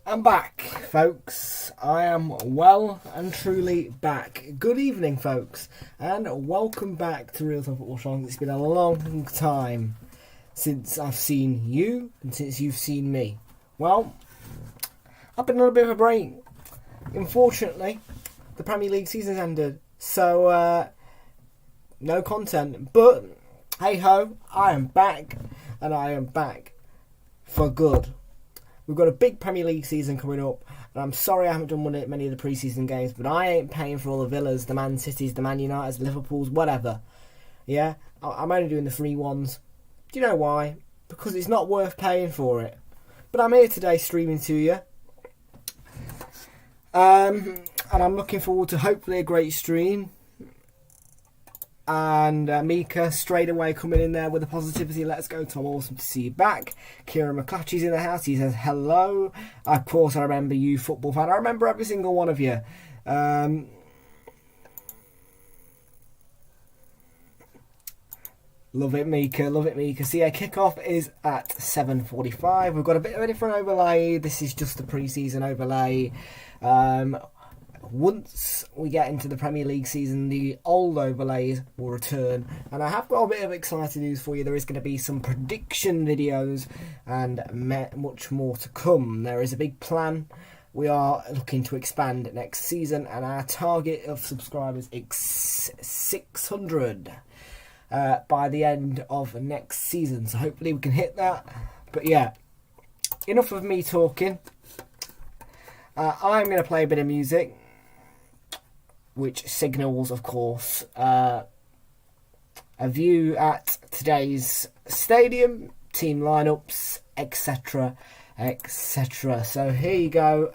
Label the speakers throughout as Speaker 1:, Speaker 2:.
Speaker 1: I'm back, folks. I am well and truly back. Good evening, folks, and welcome back to Realltom WATCHALONG. It's been a long time since I've seen you and since you've seen me. Well, I've been on a little bit of a break. Unfortunately, the Premier League season's ended, so no content. But hey ho, I am back, and I am back for good. We've got a big Premier League season coming up, and I'm sorry I haven't done many of the pre-season games, but I ain't paying for all the Villas, the Man Cities, the Man Uniteds, Liverpools, whatever. Yeah, I'm only doing the free ones. Do you know why? Because it's not worth paying for it. But I'm here today streaming to you, and I'm looking forward to hopefully a great stream. And Mika straight away coming in there with the positivity. Let's go, Tom. Awesome to see you back. Kieran McClatchy's in the house. He says hello. Of course, I remember you, football fan. I remember every single one of you. Love it, Mika. Love it, Mika. So yeah, kickoff is at 7:45. We've got a bit of a different overlay. This is just the pre-season overlay. Once we get into the Premier League season, the old overlays will return, and I have got a bit of exciting news for you. There is going to be some prediction videos and much more to come. There is a big plan. We are looking to expand next season, and our target of subscribers is 600 by the end of next season, so hopefully we can hit that. But yeah, enough of me talking. I'm going to play a bit of music, which signals, of course, a view at today's stadium, team lineups, etc., etc. So here you go.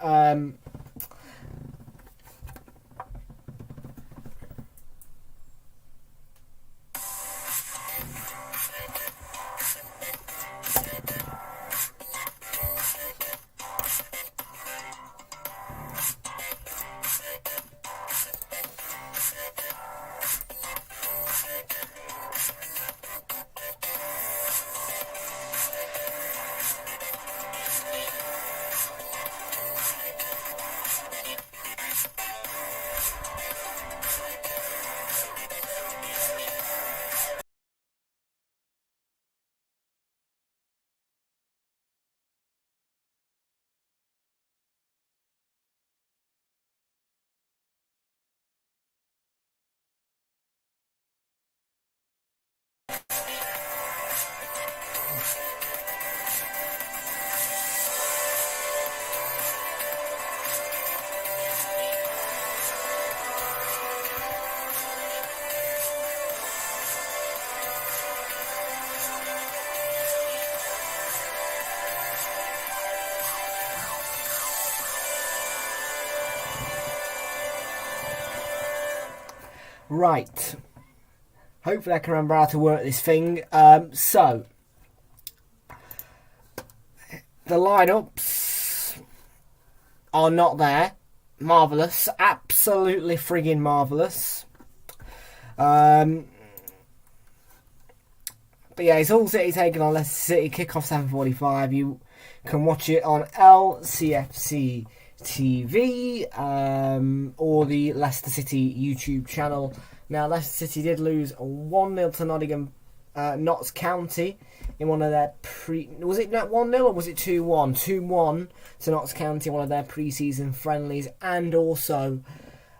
Speaker 1: Right. Hopefully I can remember how to work this thing. So, the lineups are not there. Marvellous. Absolutely friggin' marvellous. But yeah, it's Hull City taking on Leicester City. Kickoff 7:45. You can watch it on LCFC TV or the Leicester City YouTube channel. Now, Leicester City did lose 1-0 to Notts County in one of their was it not 1-0 or was it 2-1? 2-1 to Notts County in one of their pre-season friendlies, and also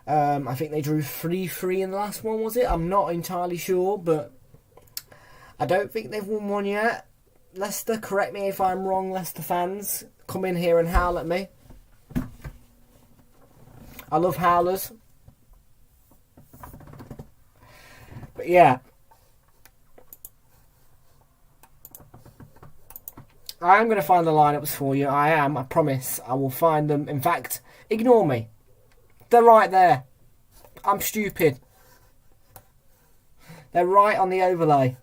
Speaker 1: I think they drew 3-3 in the last one, was it? I'm not entirely sure, but I don't think they've won one yet. Leicester, correct me if I'm wrong, Leicester fans. Come in here and howl at me. I love howlers. But yeah, I am going to find the lineups for you. I promise. I will find them. In fact, ignore me. They're right there. I'm stupid. They're right on the overlay.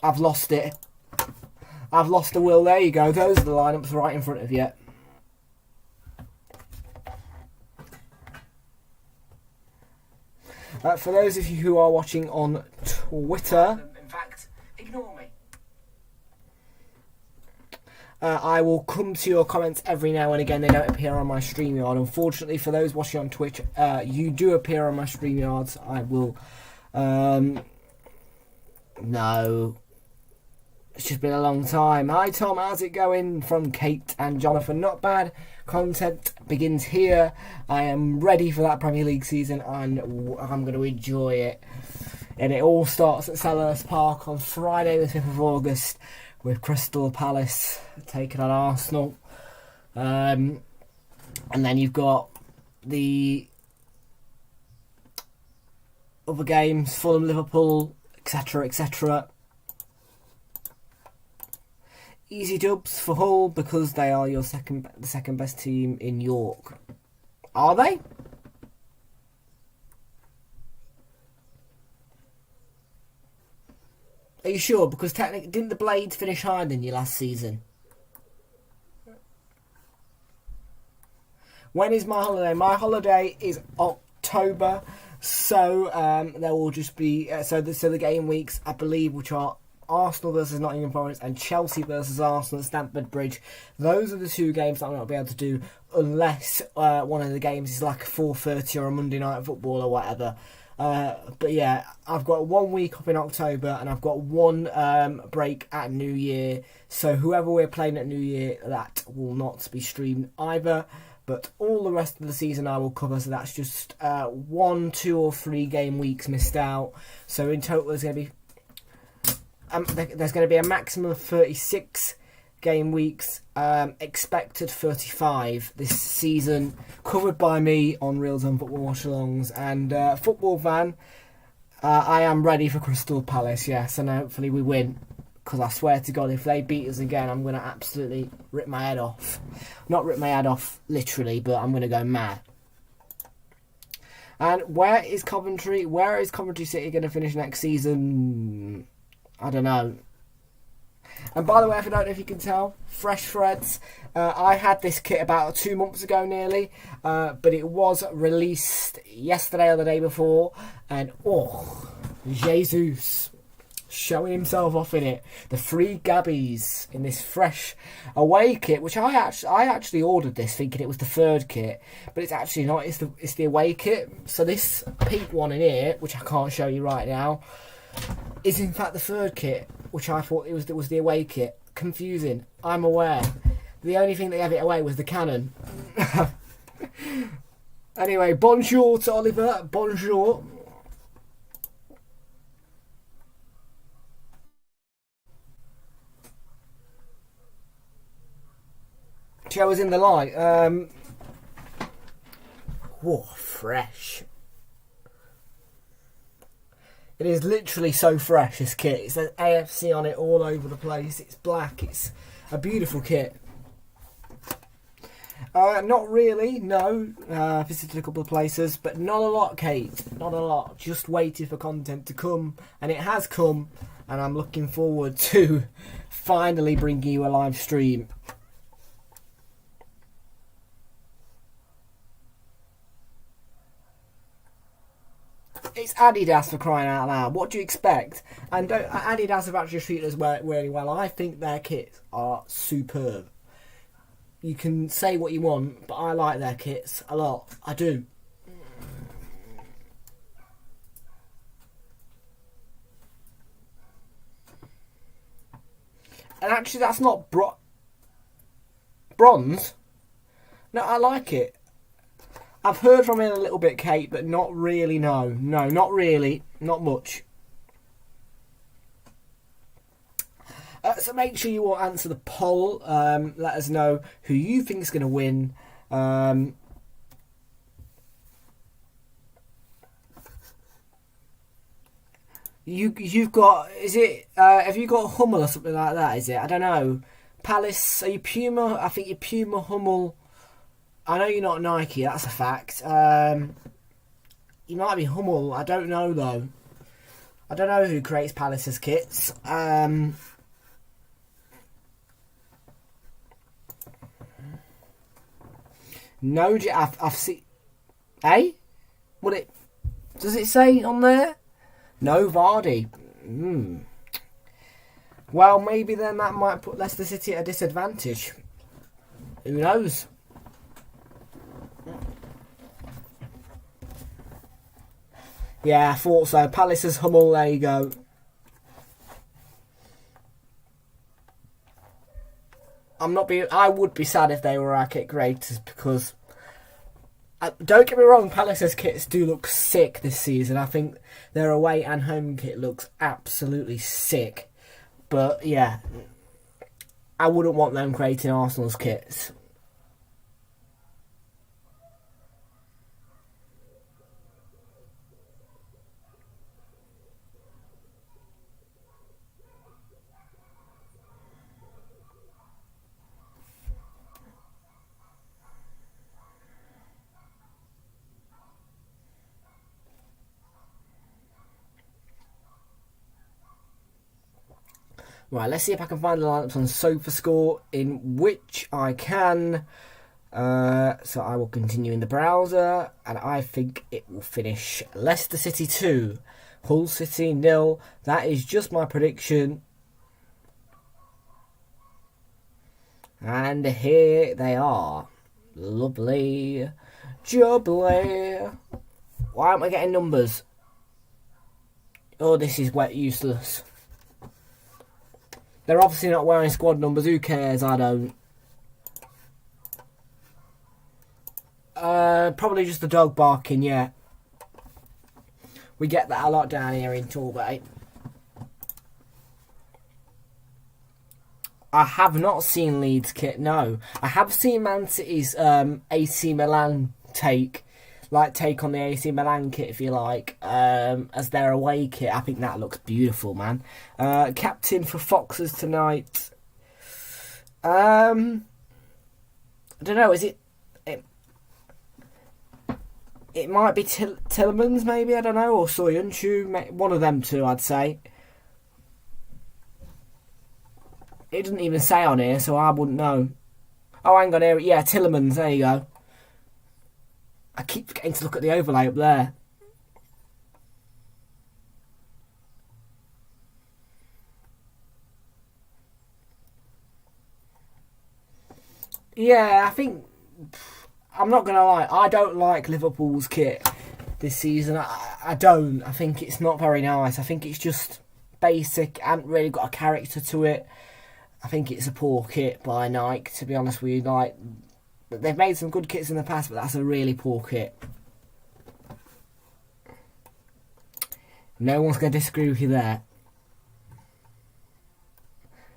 Speaker 1: I've lost it. I've lost the will. There you go. Those are the lineups right in front of you. For those of you who are watching on Twitter, in fact, ignore me. I will come to your comments every now and again. They don't appear on my StreamYard. Unfortunately, for those watching on Twitch, you do appear on my StreamYards. I will... no. It's just been a long time. Hi Tom, how's it going? From Kate and Jonathan. Not bad. Content begins here. I am ready for that Premier League season and I'm going to enjoy it. And it all starts at Selhurst Park on Friday the 5th of August with Crystal Palace taking on Arsenal. And then you've got the other games, Fulham, Liverpool, etc, etc. Easy dubs for Hull because they are the second best team in York. Are they? Are you sure? Because technically, didn't the Blades finish higher than you last season? When is my holiday? My holiday is October, so there will just be so the game weeks, I believe, which are Arsenal versus Nottingham Forest and Chelsea versus Arsenal at Stamford Bridge. Those are the two games that I'm not be able to do unless one of the games is like 4:30 or a Monday night football or whatever. But yeah, I've got 1 week up in October and I've got one break at New Year. So whoever we're playing at New Year, that will not be streamed either. But all the rest of the season I will cover. So that's just 1, 2 or 3 game weeks missed out. So in total there's going to be a maximum of 36 game weeks, expected 35 this season, covered by me on Realltom Football Watch-alongs. And Football Van, I am ready for Crystal Palace, yes, and hopefully we win, because I swear to God, if they beat us again, I'm going to absolutely rip my head off. Not rip my head off literally, but I'm going to go mad. And where is Coventry City going to finish next season? I don't know. And by the way, if I don't know if you can tell, Fresh Threads, I had this kit about 2 months ago nearly, but it was released yesterday or the day before, and oh, Jesus, showing himself off in it. The 3 Gabbies in this fresh away kit, which I actually ordered this thinking it was the 3rd kit, but it's actually not, it's the away kit. So this pink one in here, which I can't show you right now, is in fact the 3rd kit, which I thought it was the away kit. Confusing, I'm aware. The only thing that gave it away was the cannon. Anyway, bonjour to Oliver, bonjour. Joe was in the light. Whoa, fresh. It is literally so fresh, this kit. It says AFC on it all over the place. It's black. It's a beautiful kit. Not really, no. Visited a couple of places, but not a lot, Kate. Not a lot. Just waited for content to come, and it has come, and I'm looking forward to finally bringing you a live stream. It's Adidas, for crying out loud. What do you expect? And Adidas have actually treated us really well. I think their kits are superb. You can say what you want, but I like their kits a lot. I do. And actually, that's not bronze. No, I like it. I've heard from it a little bit, Kate, but not really, no. No, not really. Not much. So make sure you will answer the poll. Let us know who you think is going to win. You've got, is it, have you got Hummel or something like that, is it? I don't know. Palace, are you Puma? I think you're Puma, Hummel. I know you're not Nike, that's a fact. You might be Hummel, I don't know though. I don't know who creates Palace's kits. No, I've seen... Eh? Does it say on there? No Vardy. Well, maybe then that might put Leicester City at a disadvantage. Who knows? Yeah, I thought so. Palace's Hummel, there you go. I would be sad if they were our kit creators because don't get me wrong, Palace's kits do look sick this season. I think their away and home kit looks absolutely sick. But yeah, I wouldn't want them creating Arsenal's kits. Right, let's see if I can find the lineups on SofaScore, in which I can. So I will continue in the browser, and I think it will finish Leicester City 2, Hull City 0. That is just my prediction. And here they are. Lovely. Jubbly. Why aren't we getting numbers? Oh, this is wet useless. They're obviously not wearing squad numbers. Who cares? I don't. Probably just the dog barking, yeah. We get that a lot down here in Torbay. I have not seen Leeds kit, no. I have seen Man City's AC Milan take on the AC Milan kit, if you like, as their away kit. I think that looks beautiful, man. Captain for Foxes tonight. I don't know, is it might be Tillemans, maybe, I don't know, or Soyuncu, one of them two, I'd say. It doesn't even say on here, so I wouldn't know. Oh, hang on here. Yeah, Tillemans, there you go. I keep forgetting to look at the overlay up there. Yeah, I think... I'm not going to lie. I don't like Liverpool's kit this season. I don't. I think it's not very nice. I think it's just basic. Hasn't really got a character to it. I think it's a poor kit by Nike, to be honest with you. Like, they've made some good kits in the past, but that's a really poor kit. No one's going to disagree with you there.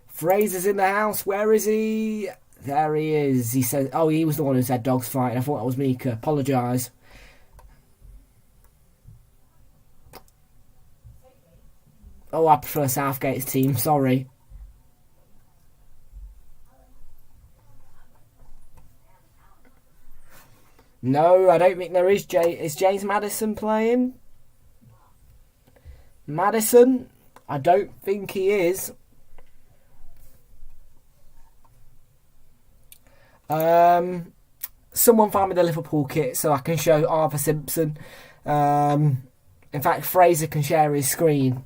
Speaker 1: Fraser's in the house. Where is he? There he is. He says, oh, he was the one who said dogs fighting. I thought that was Mika. Apologise. Oh, I prefer Southgate's team. Sorry. No, I don't think there is. Is James Maddison playing? Maddison? I don't think he is. Someone find me the Liverpool kit so I can show Arthur Simpson. In fact, Fraser can share his screen.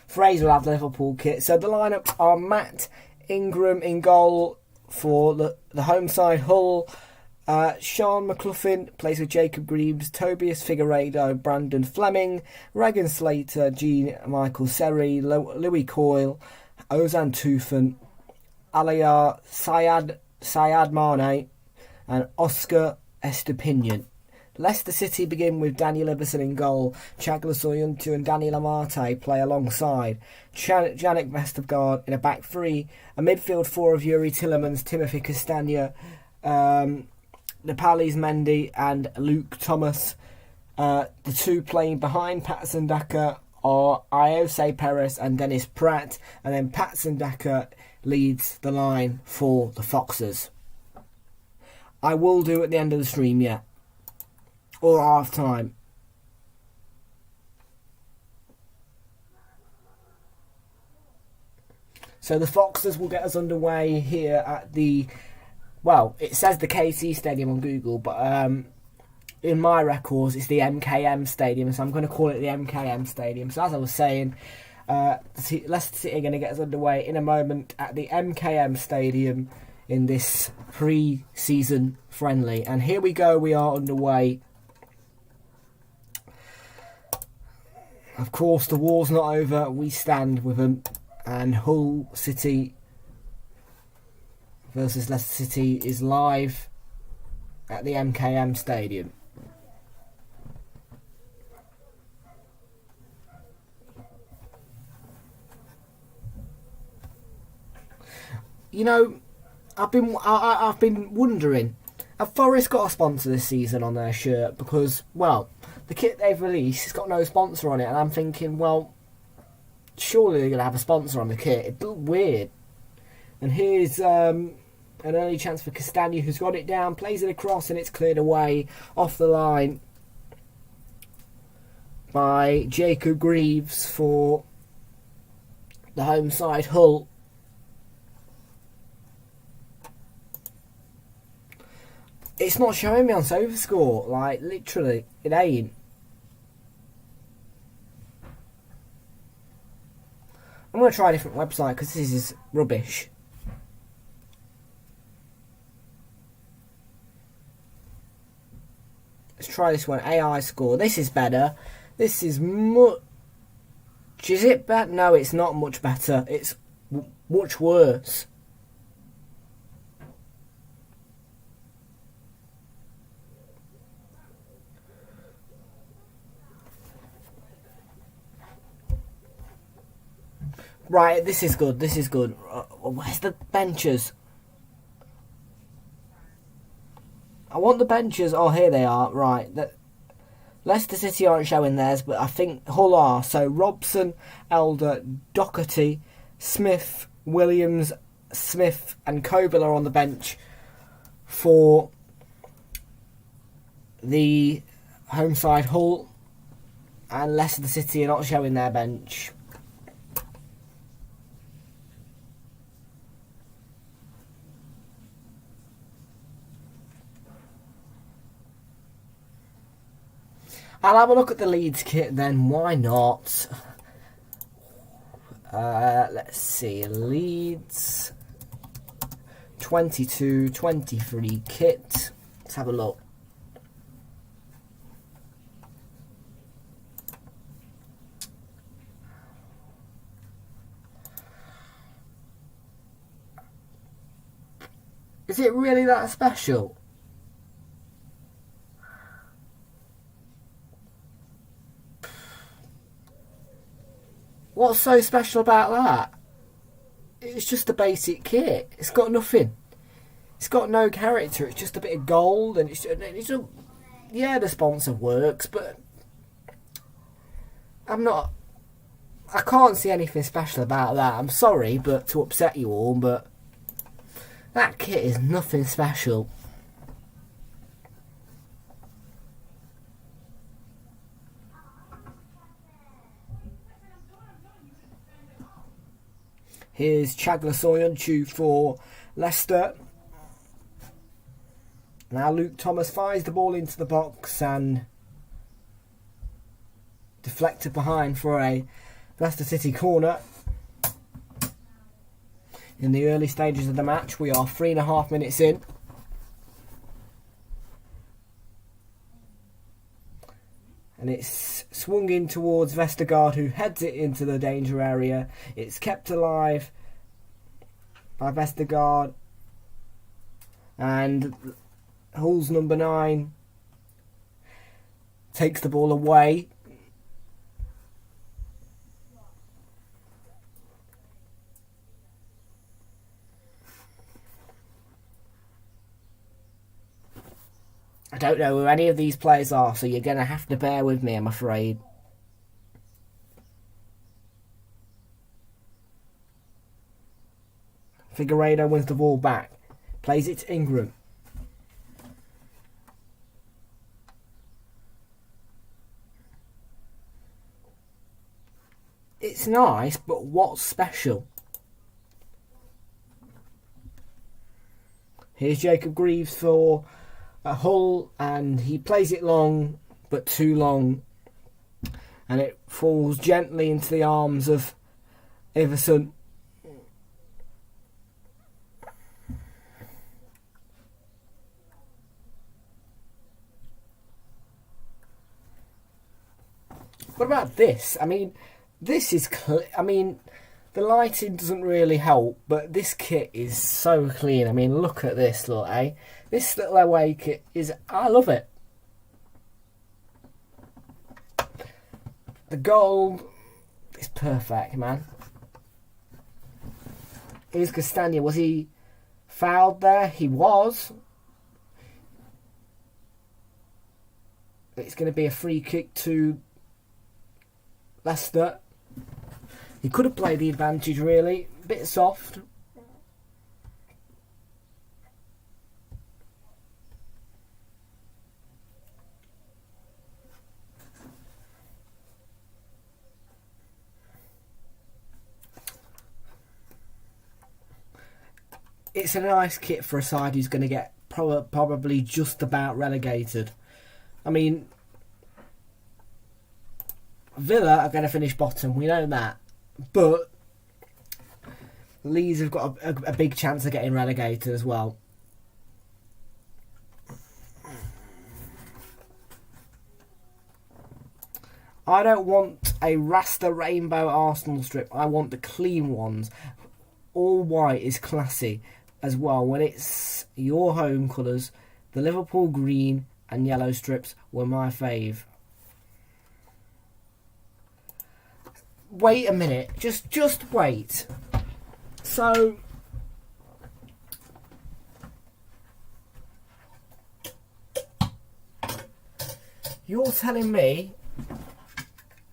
Speaker 1: Fraser will have the Liverpool kit. So the lineup are Matt Ingram in goal for the home side, Hull. Sean McLaughlin plays with Jacob Greaves, Tobias Figueiredo, Brandon Fleming, Regan Slater, Jean Michael Seri, Louis Coyle, Ozan Tufan, Aliyah Syed Mane, and Oscar Estepinian. Leicester City begin with Daniel Iverson in goal. Chagla Soyuncu and Daniel Amate play alongside. Jannik Vestergaard in a back three. A midfield four of Yuri Tillemans, Timothy Castagna, Nepalese Mendy and Luke Thomas. The two playing behind Patson Daka are Iose Perez and Dennis Pratt. And then Patson Daka leads the line for the Foxes. I will do at the end of the stream, yeah. Or half time. So the Foxes will get us underway here at the... Well, it says the KC Stadium on Google, but in my records, it's the MKM Stadium, so I'm going to call it the MKM Stadium. So as I was saying, Leicester City are going to get us underway in a moment at the MKM Stadium in this pre-season friendly. And here we go, we are underway. Of course, the war's not over, we stand with them. And Hull City versus Leicester City is live at the MKM Stadium. You know, I've been wondering, have Forest got a sponsor this season on their shirt? Because, well, the kit they've released has got no sponsor on it, and I'm thinking, well, surely they're going to have a sponsor on the kit. It looked weird. And here's an early chance for Castagna, who's got it down, plays it across, and it's cleared away off the line by Jacob Greaves for the home side, Hull. It's not showing me on SofaScore, like, literally, it ain't. I'm going to try a different website because this is rubbish. Let's try this one, AI score. This is better. This is much... Is it better? No, it's not much better. It's much worse. Right, this is good, this is good. Where's the benches? I want the benches. Oh, here they are. Right. Leicester City aren't showing theirs, but I think Hull are. So Robson, Elder, Doherty, Smith, Williams, Smith and Coble are on the bench for the home side Hull, and Leicester City are not showing their bench. I'll have a look at the Leeds kit then, why not? Let's see, Leeds 22-23 kit. Let's have a look. Is it really that special? What's so special about that? It's just a basic kit. It's got nothing. It's got no character. It's just a bit of gold, and it's just, yeah, the sponsor works, but I can't see anything special about that. I'm sorry, but to upset you all, but that kit is nothing special. Here's Chagla Soyuncu for Leicester. Now Luke Thomas fires the ball into the box and deflected behind for a Leicester City corner. In the early stages of the match, we are 3.5 minutes in. And it's swung in towards Vestergaard, who heads it into the danger area. It's kept alive by Vestergaard. And Hull's number 9 takes the ball away. I don't know who any of these players are, so you're going to have to bear with me, I'm afraid. Figueiredo wins the ball back. Plays it to Ingram. It's nice, but what's special? Here's Jacob Greaves for at Hull, and he plays it long, but too long, and it falls gently into the arms of Iverson. What about this? I mean, this is... I mean, the lighting doesn't really help, but this kit is so clean. I mean, look at this, look, eh? This little away kit is... I love it. The gold is perfect, man. Here's Castagna. Was he fouled there? He was. It's going to be a free kick to Leicester. He could have played the advantage, really. A bit soft. It's a nice kit for a side who's going to get probably just about relegated. I mean, Villa are going to finish bottom, we know that. But Leeds have got a big chance of getting relegated as well. I don't want a Rasta Rainbow Arsenal strip. I want the clean ones. All white is classy as well. When it's your home colours, the Liverpool green and yellow strips were my fave. Wait a minute. Just wait. So... you're telling me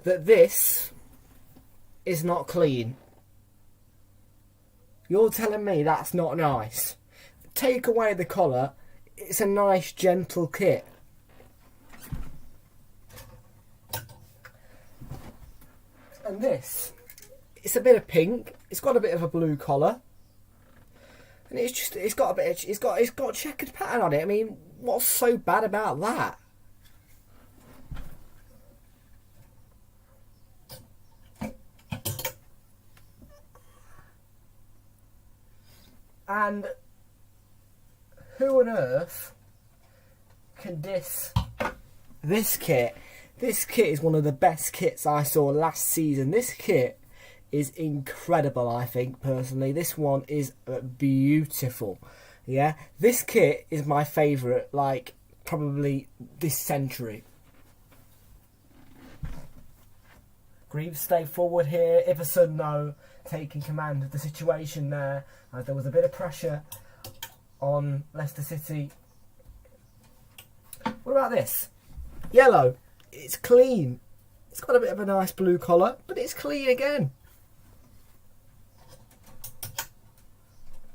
Speaker 1: that this is not clean? You're telling me that's not nice? Take away the collar, it's a nice gentle kit. And this, it's a bit of pink, it's got a bit of a blue collar, and it's got a bit of, it's got a checkered pattern on it. I mean, what's so bad about that? And who on earth can diss this kit? This kit is one of the best kits I saw last season. This kit is incredible, I think, personally. This one is beautiful. Yeah, this kit is my favourite, like, probably this century. Greaves stay forward here. Iverson, no, taking command of the situation there. There was a bit of pressure on Leicester City. What about this? Yellow. It's clean. It's got a bit of a nice blue collar, but it's clean again.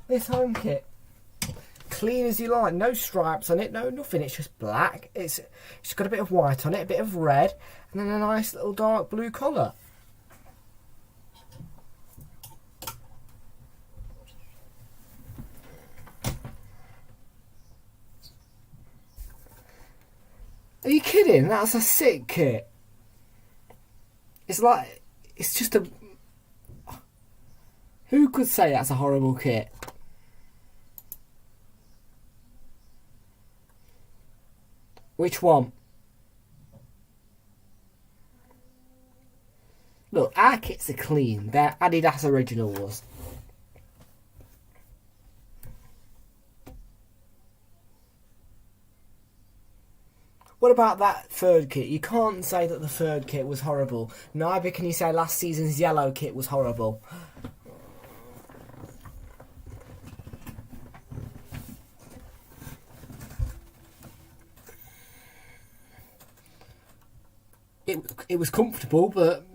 Speaker 1: This home kit. Clean as you like. No stripes on it. No nothing. It's just black. It's got a bit of white on it, a bit of red, and then a nice little dark blue collar. Are you kidding? That's a sick kit. It's like, it's just a... who could say that's a horrible kit? Which one? Look, our kits are clean. They're Adidas originals. What about that third kit? You can't say that the third kit was horrible. Neither can you say last season's yellow kit was horrible. It was comfortable, but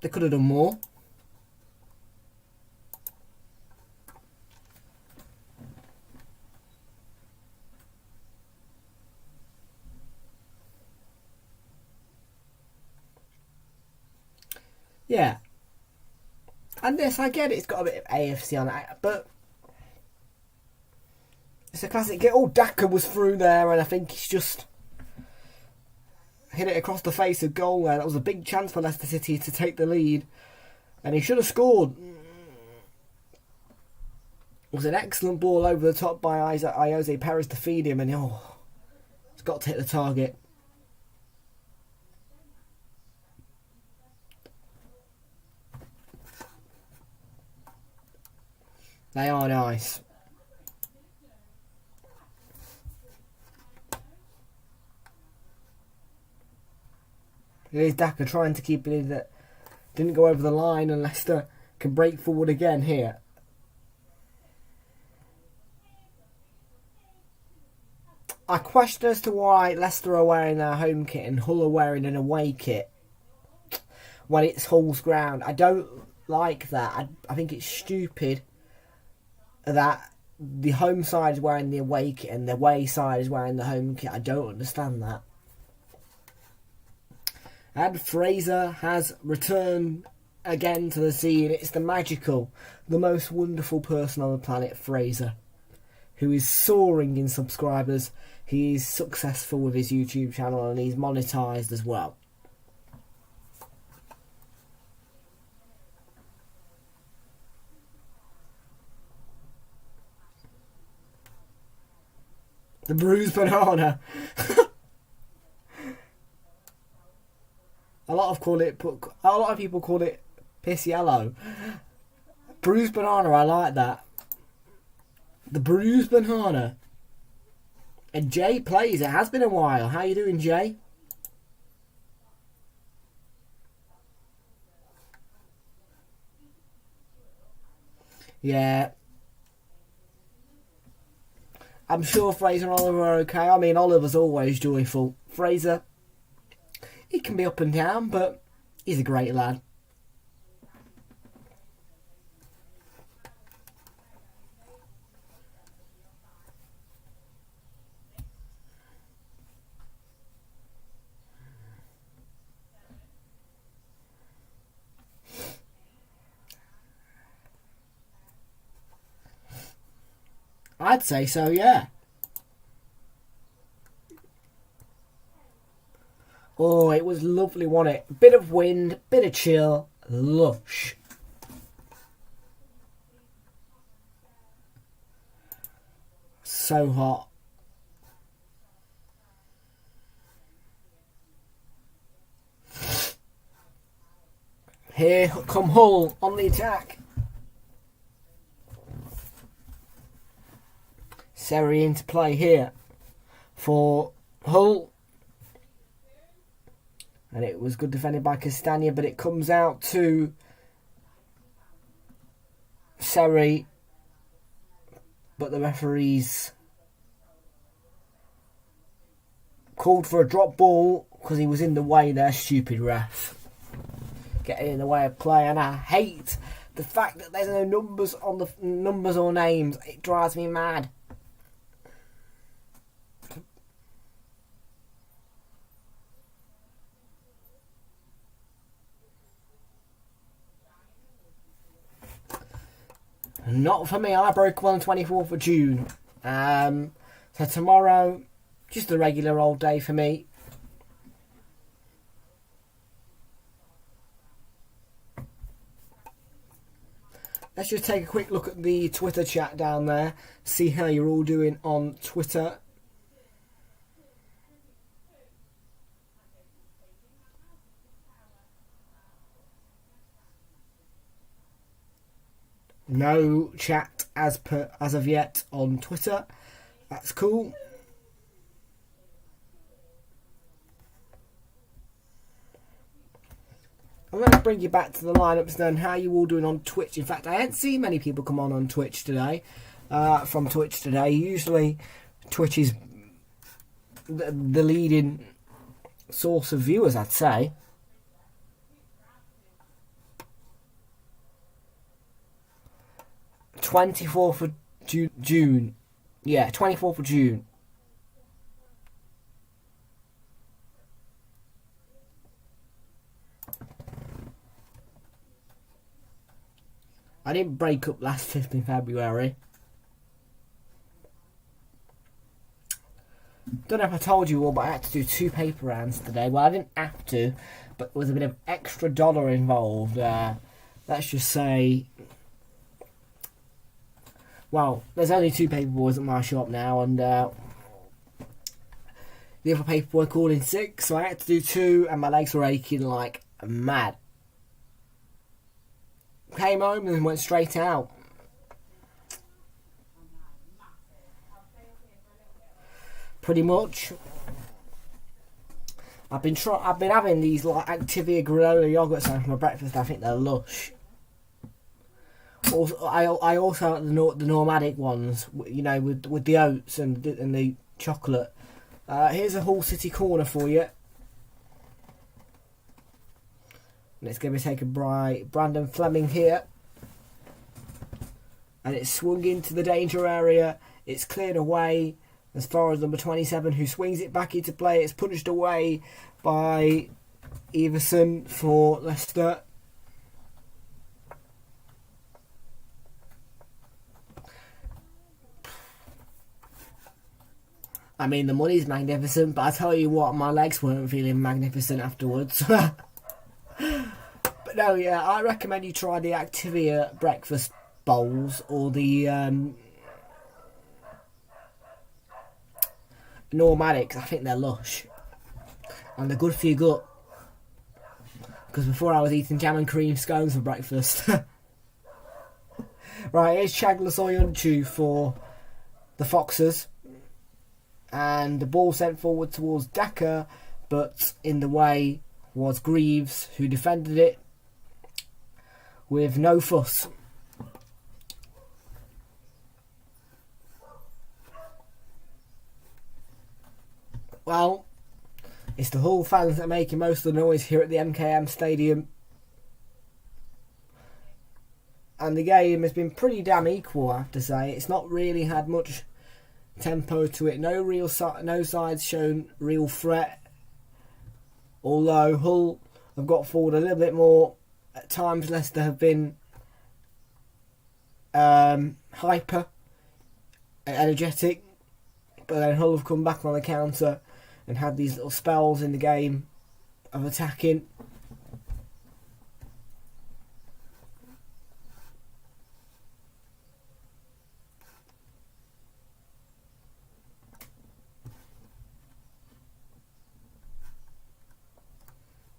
Speaker 1: they could have done more. Yeah. And this, I get it, it's got a bit of AFC on it, but It's a classic get. Oh, Daka was through there, and I think he's just hit it across the face of goal there. That was a big chance for Leicester City to take the lead, and he should have scored. It was an excellent ball over the top by Jose Perez to feed him, and it's got to hit the target. They are nice. Here's Daka trying to keep it in that didn't go over the line, and Leicester can break forward again here. I question as to why Leicester are wearing their home kit and Hull are wearing an away kit when it's Hull's ground. I don't like that. I think it's stupid that the home side is wearing the away kit and the away side is wearing the home kit. I don't understand that. And Fraser has returned again to the scene. It's the magical, the most wonderful person on the planet, Fraser, who is soaring in subscribers. He's successful with his YouTube channel and he's monetized as well. The bruised banana. A lot of people call it piss yellow. Bruised banana, I like that. The bruised banana. And Jay plays. It has been a while. How you doing, Jay? Yeah. I'm sure Fraser and Oliver are okay. I mean, Oliver's always joyful. Fraser, he can be up and down, but he's a great lad. I'd say so, yeah. Oh, it was lovely, wasn't it? Bit of wind, bit of chill, lush. So hot. Here come Hull on the attack. Seri into play here for Hull. And it was good defended by Castagna, but it comes out to Seri. But the referees called for a drop ball because he was in the way there. Stupid ref. Getting in the way of play. And I hate the fact that there's no numbers on the numbers or names. It drives me mad. Not for me. I broke one on 24th of June. So tomorrow, just a regular old day for me. Let's just take a quick look at the Twitter chat down there. See how you're all doing on Twitter. No chat as of yet on Twitter. That's cool. I'm going to bring you back to the lineups then. How are you all doing on Twitch? In fact, I hadn't seen many people come on Twitch today. From Twitch today. Usually, Twitch is the leading source of viewers, I'd say. '24th of June. Yeah, 24th of June. I didn't break up last 5th of February. Don't know if I told you all, but I had to do 2 paper rounds today. Well, I didn't have to, but there was a bit of extra dollar involved. Let's just say, well, there's only 2 paperboys at my shop now, and the other paperboy called in sick, so I had to do 2, and my legs were aching like mad. Came home and then went straight out. Pretty much. I've been having these like Activia granola yogurts for my breakfast. I think they're lush. Also, I also like the nomadic ones, you know, with the oats and the chocolate. Here's a Hull City corner for you. And it's going to be taken by Brandon Fleming here. And it's swung into the danger area. It's cleared away as far as number 27, who swings it back into play. It's punched away by Everson for Leicester. I mean, the money's magnificent, but I tell you what, my legs weren't feeling magnificent afterwards. But no, yeah, I recommend you try the Activia breakfast bowls or the Normatics. I think they're lush and they're good for your gut, because before I was eating jam and cream scones for breakfast. Right, here's Chagla Soyuncu for the Foxes, and the ball sent forward towards Daka, but in the way was Greaves, who defended it with no fuss. Well, it's the Hull fans that are making most of the noise here at the MKM Stadium. And the game has been pretty damn equal, I have to say. It's not really had much tempo to it. No sides shown real threat. Although Hull have got forward a little bit more. At times Leicester have been hyper, energetic. But then Hull have come back on the counter and had these little spells in the game of attacking.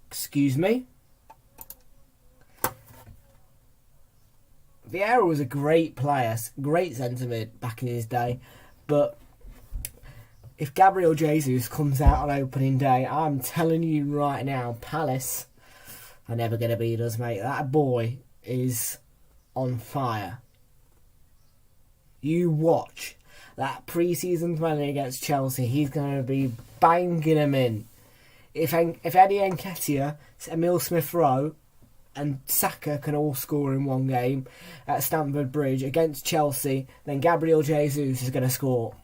Speaker 1: Excuse me. Vieira was a great player, great centre mid back in his day, but if Gabriel Jesus comes out on opening day, I'm telling you right now, Palace are never going to beat us, mate. That boy is on fire. You watch that pre-season friendly against Chelsea. He's going to be banging them in. If Eddie Nketiah, Emile Smith-Rowe and Saka can all score in one game at Stamford Bridge against Chelsea, then Gabriel Jesus is going to score.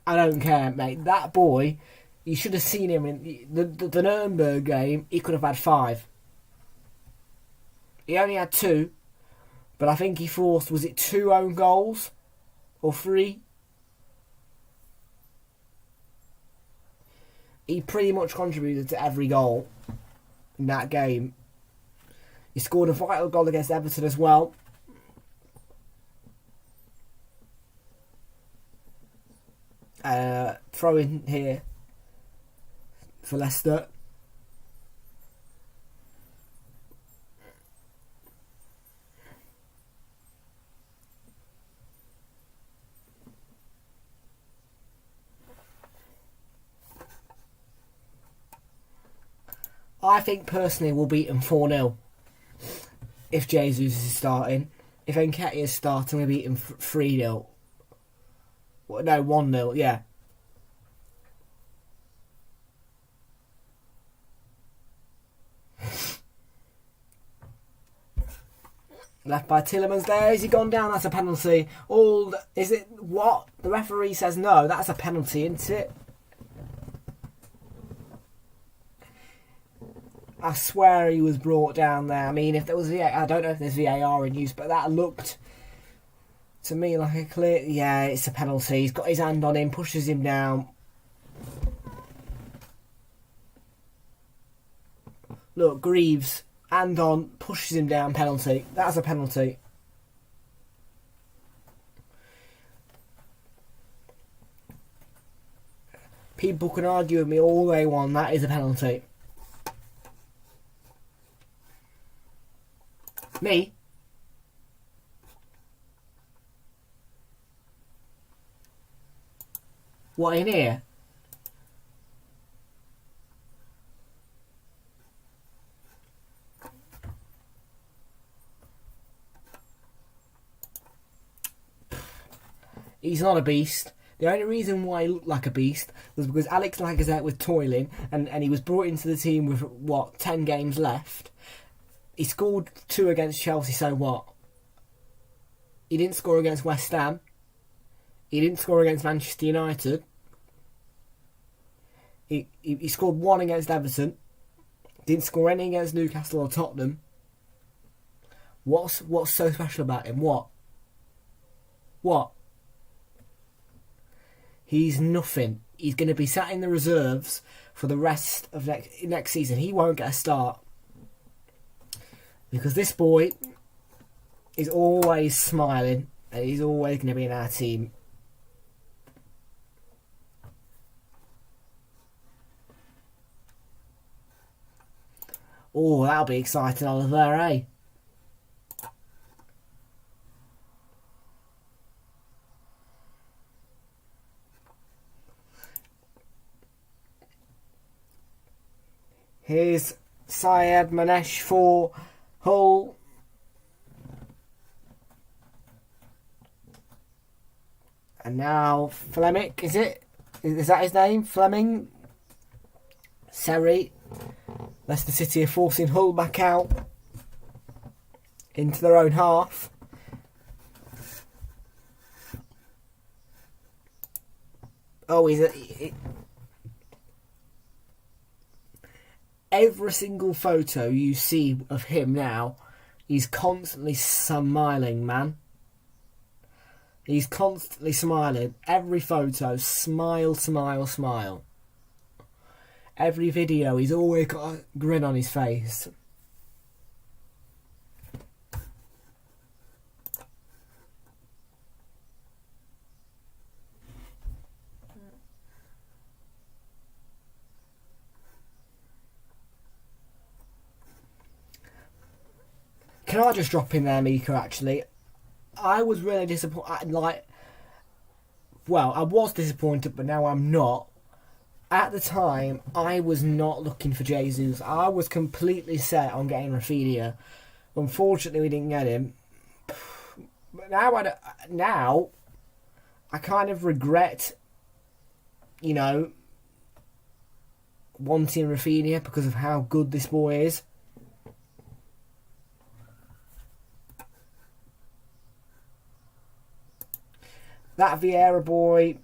Speaker 1: I don't care, mate. That boy, you should have seen him in the Nuremberg game. He could have had 5. He only had 2, but I think he forced, was it 2 own goals or 3? He pretty much contributed to every goal in that game. He scored a vital goal against Everton as well. Throw in here for Leicester. I think personally we'll beat them 4-0 if Jesus is starting. If Nketiah is starting, we'll beat them 3-0. No, 1-0, yeah. Left by Tielemans there. Has he gone down? That's a penalty. Is it what? The referee says no. That's a penalty, isn't it? I swear he was brought down there. I mean, if there was VAR, I don't know if there's VAR in use, but that looked to me like a clear... Yeah, it's a penalty. He's got his hand on him, pushes him down. Look, Greaves, hand on, pushes him down, penalty. That's a penalty. People can argue with me all they want. That is a penalty. Me? What, in here? He's not a beast. The only reason why he looked like a beast was because Alex Lacazette was toiling and he was brought into the team with, 10 games left. He scored 2 against Chelsea, so what? He didn't score against West Ham. He didn't score against Manchester United. He scored 1 against Everton. Didn't score any against Newcastle or Tottenham. What's so special about him? What? He's nothing. He's going to be sat in the reserves for the rest of next season. He won't get a start. Because this boy is always smiling and he's always going to be in our team. Oh, that'll be exciting, Oliver, eh? Here's Syed Manesh for Hull. And now Fleming, is it? Is that his name? Fleming? Seri. Leicester City are forcing Hull back out into their own half. Oh, every single photo you see of him now, he's constantly smiling, man. He's constantly smiling. Every photo, smile, smile, smile. Every video, he's always got a grin on his face. Can I just drop in there, Mika, actually? I was really disappointed. I was disappointed, but now I'm not. At the time, I was not looking for Jesus. I was completely set on getting Rafinha. Unfortunately, we didn't get him. But now I kind of regret, wanting Rafinha because of how good this boy is. That Vieira boy,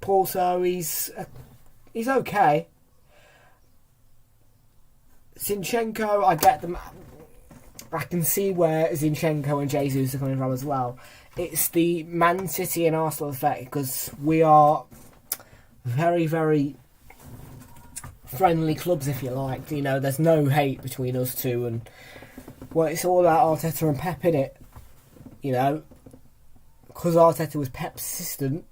Speaker 1: Porto, he's okay. Zinchenko, I get them. I can see where Zinchenko and Jesus are coming from as well. It's the Man City and Arsenal effect because we are very, very friendly clubs, if you like. There's no hate between us two, and it's all about Arteta and Pep, innit? Because Arteta was Pep's assistant.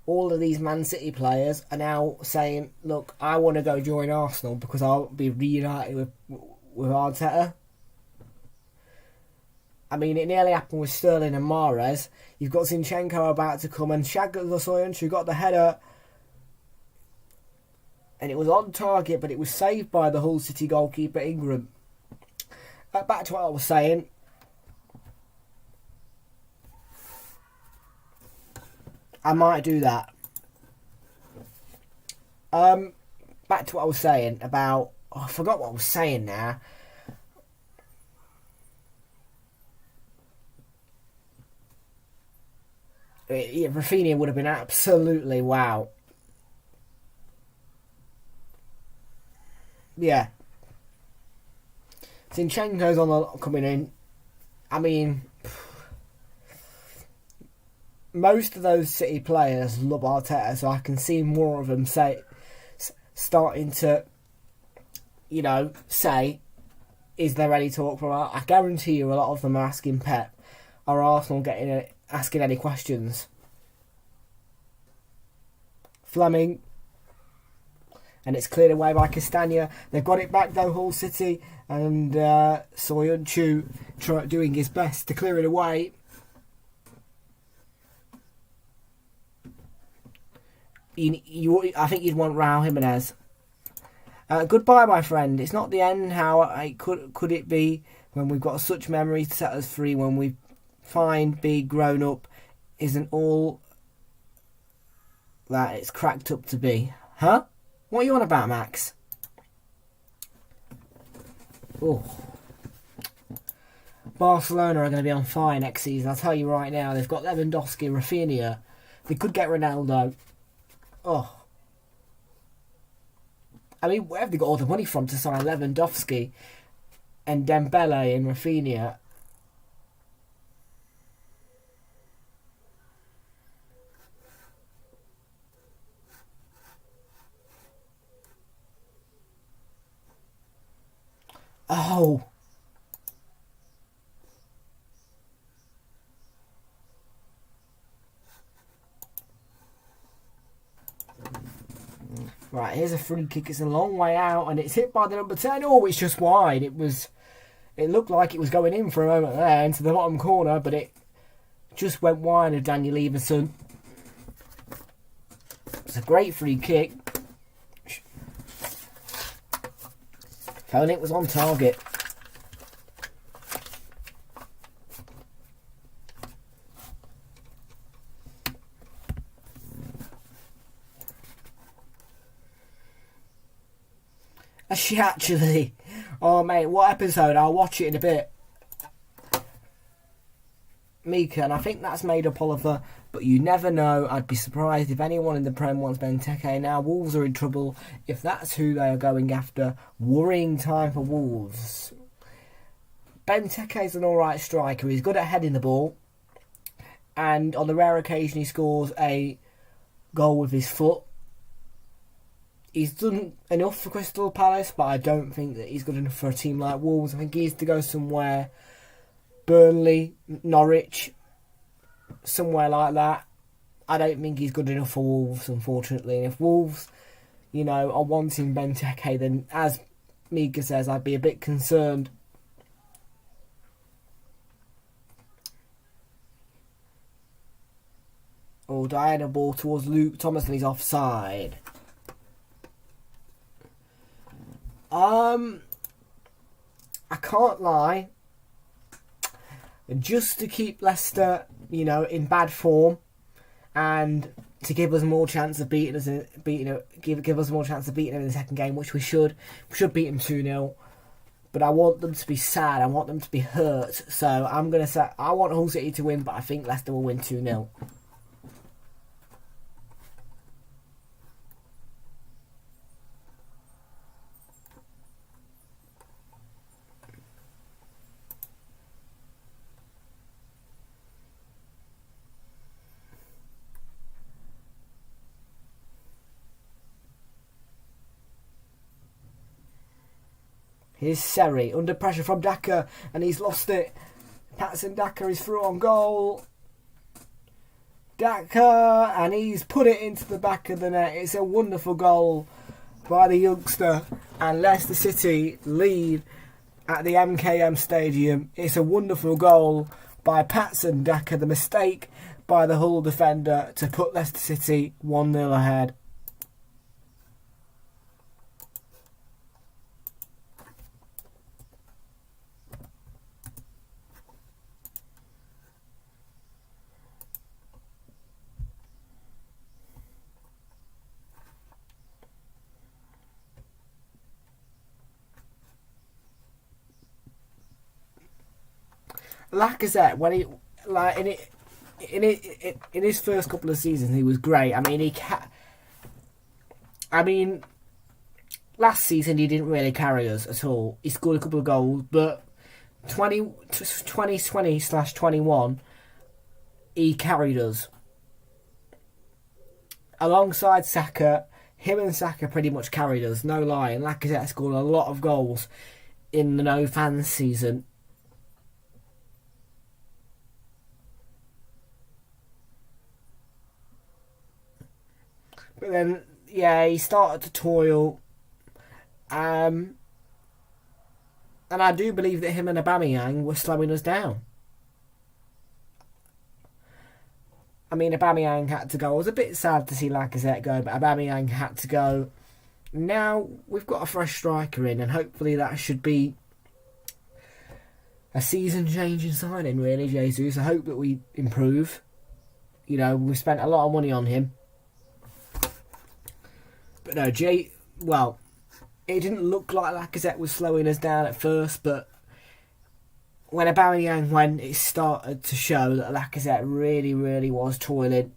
Speaker 1: All of these Man City players are now saying, look, I want to go join Arsenal because I'll be reunited with Arteta. I mean, it nearly happened with Sterling and Mahrez. You've got Zinchenko about to come and Shaqiri got the header. And it was on target, but it was saved by the Hull City goalkeeper, Ingram. Back to what I was saying. I might do that. Back to what I was saying about... I forgot what I was saying now. Rafinha would have been absolutely wow. Yeah. Zinchenko's on the coming in. I mean, most of those City players love Arteta, so I can see more of them starting to, say, is there any talk from? I guarantee you, a lot of them are asking Pep, are Arsenal asking any questions? Fleming, and it's cleared away by Castagna. They've got it back though, Hull City, and Soyuncu doing his best to clear it away. I think you'd want Raul Jimenez. Goodbye, my friend. It's not the end. How could it be when we've got such memories to set us free? When we find being grown up isn't all that it's cracked up to be. Huh? What are you on about, Max? Oh. Barcelona are going to be on fire next season. I'll tell you right now. They've got Lewandowski, Rafinha. They could get Ronaldo. Oh. I mean, where have they got all the money from to sign Lewandowski and Dembele and Rafinha? Oh. Right, here's a free kick. It's a long way out, and it's hit by the number 10. Oh, it's just wide. It looked like it was going in for a moment there into the bottom corner, but it just went wide of Daniel Everson. It's a great free kick. It was on target. Actually, oh mate, what episode? I'll watch it in a bit. Mika, and I think that's made up Oliver, but you never know. I'd be surprised if anyone in the Prem wants Benteke now. Wolves are in trouble if that's who they are going after. Worrying time for Wolves. Benteke's an alright striker. He's good at heading the ball, and on the rare occasion he scores a goal with his foot. He's done enough for Crystal Palace, but I don't think that he's good enough for a team like Wolves. I think he needs to go somewhere, Burnley, Norwich, somewhere like that. I don't think he's good enough for Wolves, unfortunately. And if Wolves, are wanting Benteke, then as Mika says, I'd be a bit concerned. Oh, Diana ball towards Luke Thomas, and he's offside. I can't lie. Just to keep Leicester, in bad form, and to give us more chance of beating us, give us more chance of beating them in the second game, which we should. We should beat them 2-0. But I want them to be sad. I want them to be hurt. So I'm gonna say I want Hull City to win, but I think Leicester will win 2-0. Here's Seri, under pressure from Daka, and he's lost it. Patson Daka is through on goal. Daka, and he's put it into the back of the net. It's a wonderful goal by the youngster, and Leicester City lead at the MKM Stadium. It's a wonderful goal by Patson Daka. The mistake by the Hull defender to put Leicester City 1-0 ahead. Lacazette, when he in his first couple of seasons, he was great. I mean, last season he didn't really carry us at all. He scored a couple of goals, but 2020/21 he carried us. Alongside Saka, him and Saka pretty much carried us, no lie. And Lacazette scored a lot of goals in the no fans season. But then, yeah, he started to toil. And I do believe that him and Aubameyang were slowing us down. I mean, Aubameyang had to go. I was a bit sad to see Lacazette go, but Aubameyang had to go. Now we've got a fresh striker in, and hopefully that should be a season-changing signing, really, Jesus. I hope that we improve. You know, we've spent a lot of money on him. But no, well, it didn't look like Lacazette was slowing us down at first, but when Aubameyang went, it started to show that Lacazette really, really was toiling.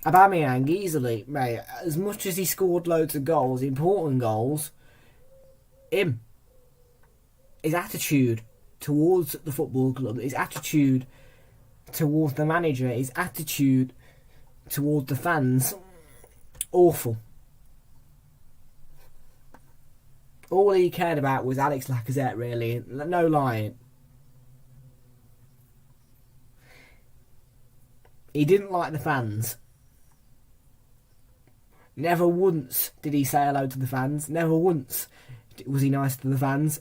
Speaker 1: Aubameyang easily, mate, as much as he scored loads of goals, important goals, his attitude towards the football club, his attitude towards the manager, his attitude towards the fans, awful. All he cared about was Alex Lacazette, really. No lying. He didn't like the fans. Never once did he say hello to the fans. Never once was he nice to the fans.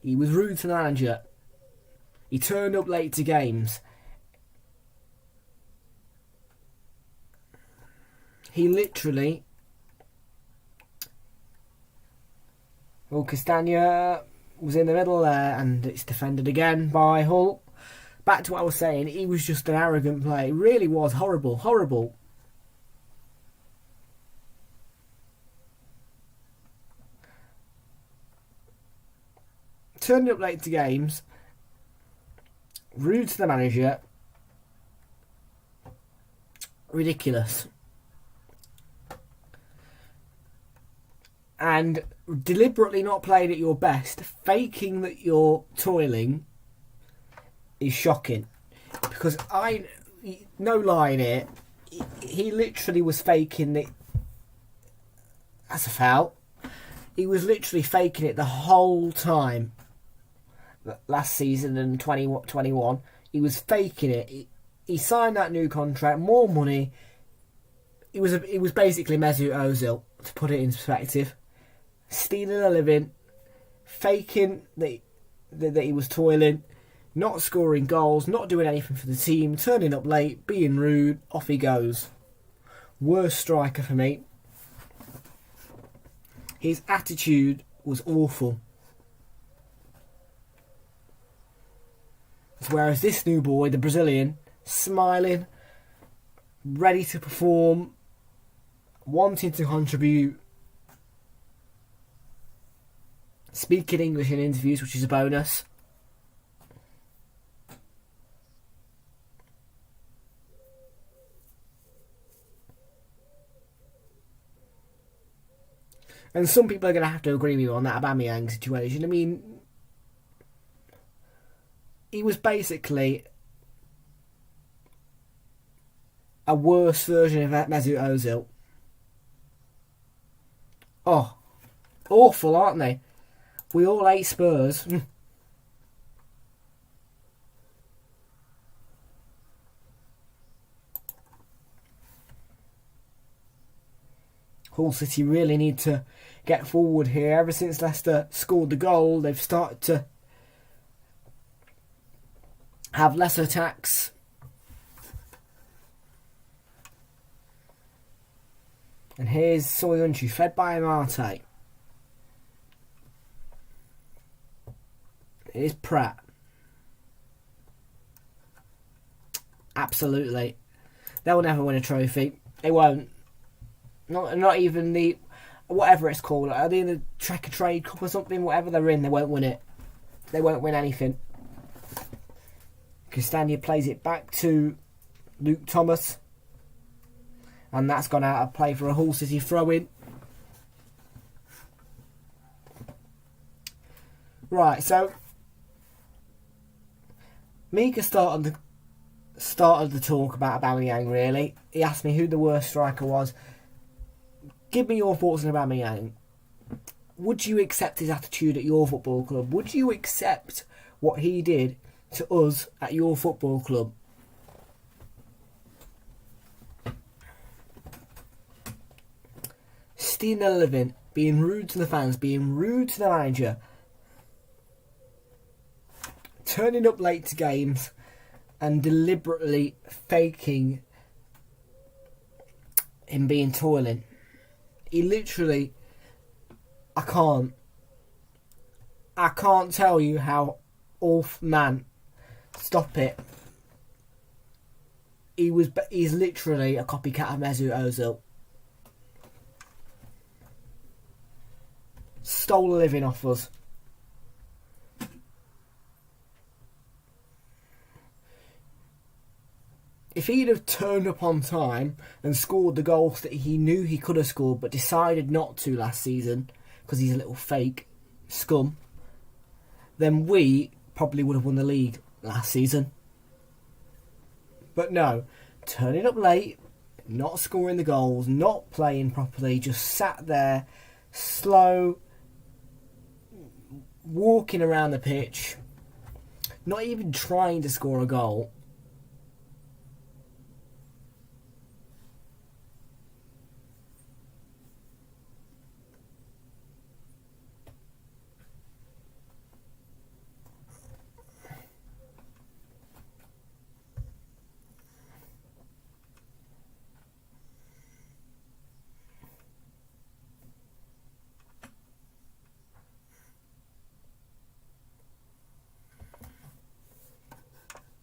Speaker 1: He was rude to the manager. He turned up late to games. He literally... Well, Castagna was in the middle there, and it's defended again by Hull. Back to what I was saying, he was just an arrogant player. He really was horrible, horrible. Turning up late to games. Rude to the manager. Ridiculous. And deliberately not playing at your best, faking that you're toiling, is shocking. Because no lying here, he literally was faking it as a foul. He was literally faking it the whole time. Last season and 2021, he was faking it. He signed that new contract, more money. It was basically Mesut Ozil, to put it in perspective. Stealing a living, faking that he was toiling, not scoring goals, not doing anything for the team, turning up late, being rude, off he goes. Worst striker for me. His attitude was awful. Whereas this new boy, the Brazilian, smiling, ready to perform, wanting to contribute, speaking English in interviews, which is a bonus. And some people are going to have to agree with you on that Aubameyang situation. I mean, he was basically a worse version of Mesut Ozil. Oh, awful, aren't they? We all hate Spurs. Hull City really need to get forward here. Ever since Leicester scored the goal, they've started to have less attacks. And here's Soyuncu, fed by Amate. Here's Pratt. Absolutely. They'll never win a trophy. They won't. Not even the... whatever it's called. Are they in the Tracker Trade Cup or something? Whatever they're in, they won't win it. They won't win anything. Castagna plays it back to Luke Thomas. And that's gone out of play for a Hull City throw-in. Right, so Mika started the talk about Aubameyang, really. He asked me who the worst striker was. Give me your thoughts on Aubameyang. Would you accept his attitude at your football club? Would you accept what he did to us at your football club? Stealing a living, being rude to the fans, being rude to the manager, turning up late to games and deliberately faking him being toiling. He literally, I can't tell you how awful, man. Stop it. He's literally a copycat of Mesut Ozil. Stole a living off us. If he'd have turned up on time and scored the goals that he knew he could have scored but decided not to last season because he's a little fake scum, then we probably would have won the league last season. But no, turning up late, not scoring the goals, not playing properly, just sat there, slow, walking around the pitch, not even trying to score a goal.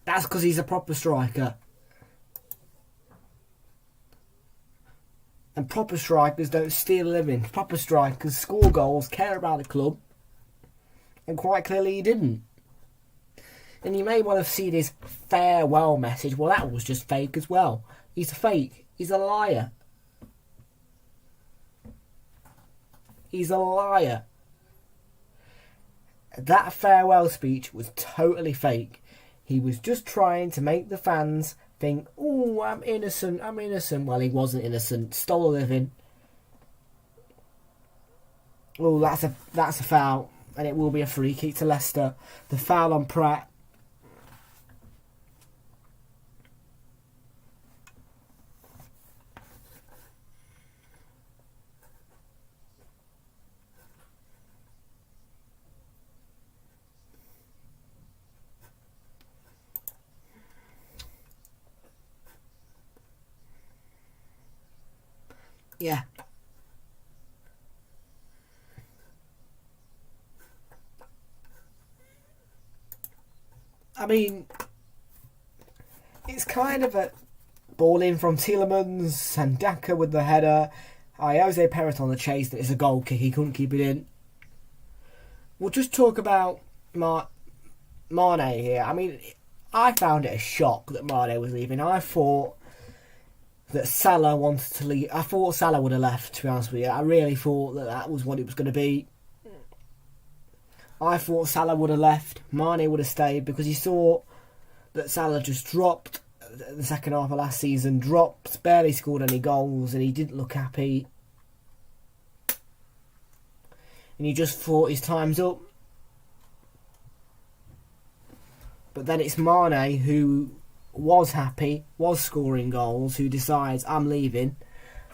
Speaker 1: That's because he's a proper striker. And proper strikers don't steal a living. Proper strikers score goals, care about the club. And quite clearly he didn't. And you may well have seen his farewell message. Well, that was just fake as well. He's a fake. He's a liar. He's a liar. That farewell speech was totally fake. He was just trying to make the fans think, oh, I'm innocent, I'm innocent. Well, he wasn't innocent. Stole a living. Oh, that's a foul. And it will be a free kick to Leicester. The foul on Pratt. Yeah. I mean, it's kind of a ball in from Tielemans and Daka with the header. Jose Perez on the chase. That is a goal kick. He couldn't keep it in. We'll just talk about Mane here. I mean, I found it a shock that Mane was leaving. I thought that Salah wanted to leave. I thought Salah would have left, to be honest with you. I really thought that was what it was going to be. I thought Salah would have left. Mane would have stayed because he saw that Salah just dropped the second half of last season. Dropped, barely scored any goals, and he didn't look happy. And he just thought his time's up. But then it's Mane who was happy, was scoring goals, who decides, I'm leaving,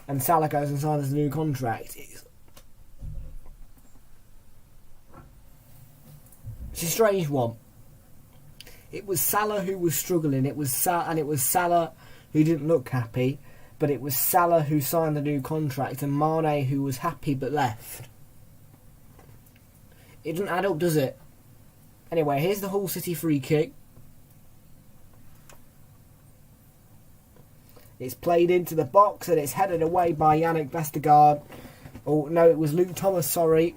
Speaker 1: and Salah goes and signs a new contract. It's a strange one. It was Salah who was struggling, it was Salah who didn't look happy, but it was Salah who signed the new contract and Mane who was happy but left. It doesn't add up, does it? Anyway, here's the Hull City free kick. It's played into the box and it's headed away by Yannick Vestergaard. Oh, no, it was Luke Thomas, sorry.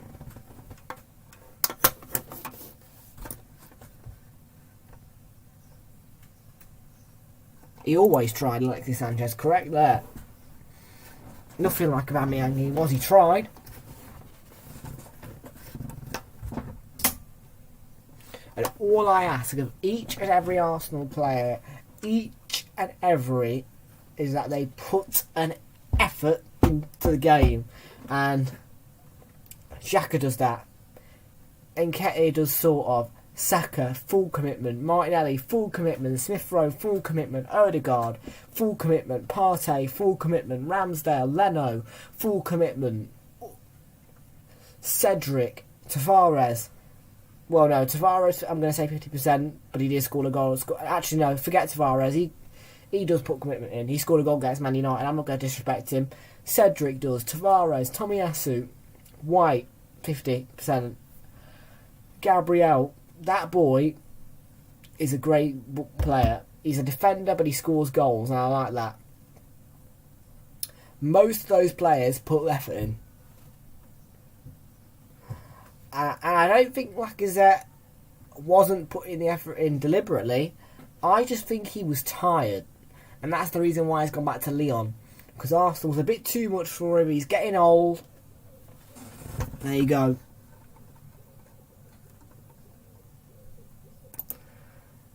Speaker 1: He always tried, Alexis Sanchez. Correct there. Nothing like Aubameyang he was. He tried. And all I ask of each and every Arsenal player, each and every, is that they put an effort into the game. And Xhaka does that. Nketiah does sort of. Saka, full commitment. Martinelli, full commitment. Smith Rowe, full commitment. Odegaard, full commitment. Partey, full commitment. Ramsdale, Leno, full commitment. Cedric, Tavares. Well, no, Tavares, I'm going to say 50%, but he did score a goal. Actually, no, forget Tavares. He does put commitment in. He scored a goal against Man United. I'm not going to disrespect him. Cedric does. Tavares, Tomiyasu, White, 50%. Gabriel, that boy is a great player. He's a defender, but he scores goals, and I like that. Most of those players put effort in. And I don't think Lacazette wasn't putting the effort in deliberately. I just think he was tired. And that's the reason why he's gone back to Lyon. Because Arsenal's a bit too much for him. He's getting old. There you go.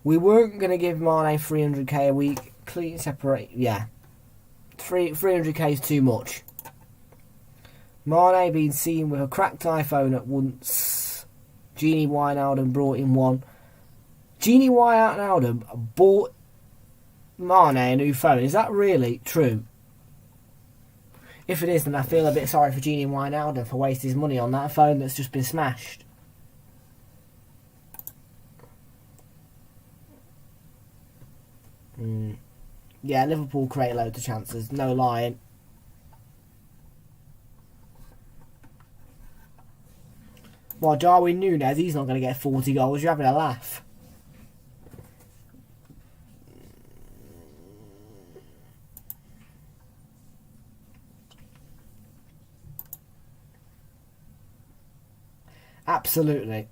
Speaker 1: We weren't going to give Mane 300k a week. Clean separate. Yeah. 300k is too much. Mane being seen with a cracked iPhone at once. Genie Wijnaldum brought in one. Genie Wijnaldum bought Mane a new phone. Is that really true? If it is, then I feel a bit sorry for Genie Wijnaldum for wasting his money on that phone that's just been smashed. Yeah, Liverpool create loads of chances. No lying. Well, Darwin Núñez, he's not going to get 40 goals. You're having a laugh. Absolutely.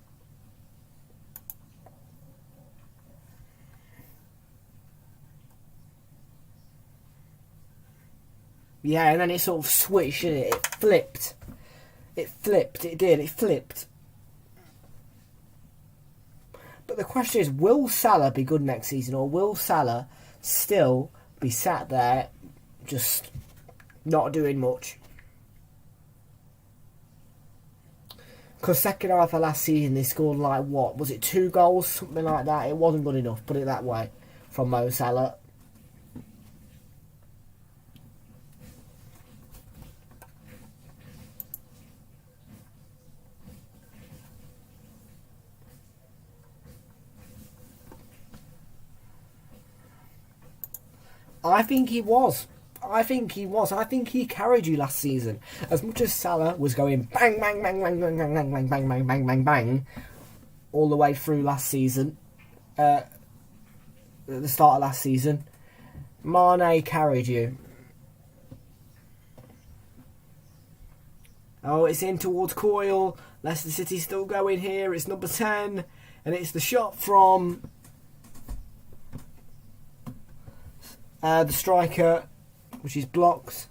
Speaker 1: Yeah, and then it sort of switched, didn't it? It flipped. It flipped. It did. It flipped. But the question is, will Salah be good next season, or will Salah still be sat there just not doing much? Because second half of last season they scored like, what, was it 2 goals? Something like that. It wasn't good enough, put it that way, from Mo Salah. I think he was. I think he carried you last season. As much as Salah was going bang, bang, bang, bang, bang, bang, bang, bang, bang, bang, bang, bang, bang, all the way through last season, at the start of last season, Mane carried you. Oh, it's in towards Coyle. Leicester City still going here. It's number 10. And it's the shot from the striker, which is blocked.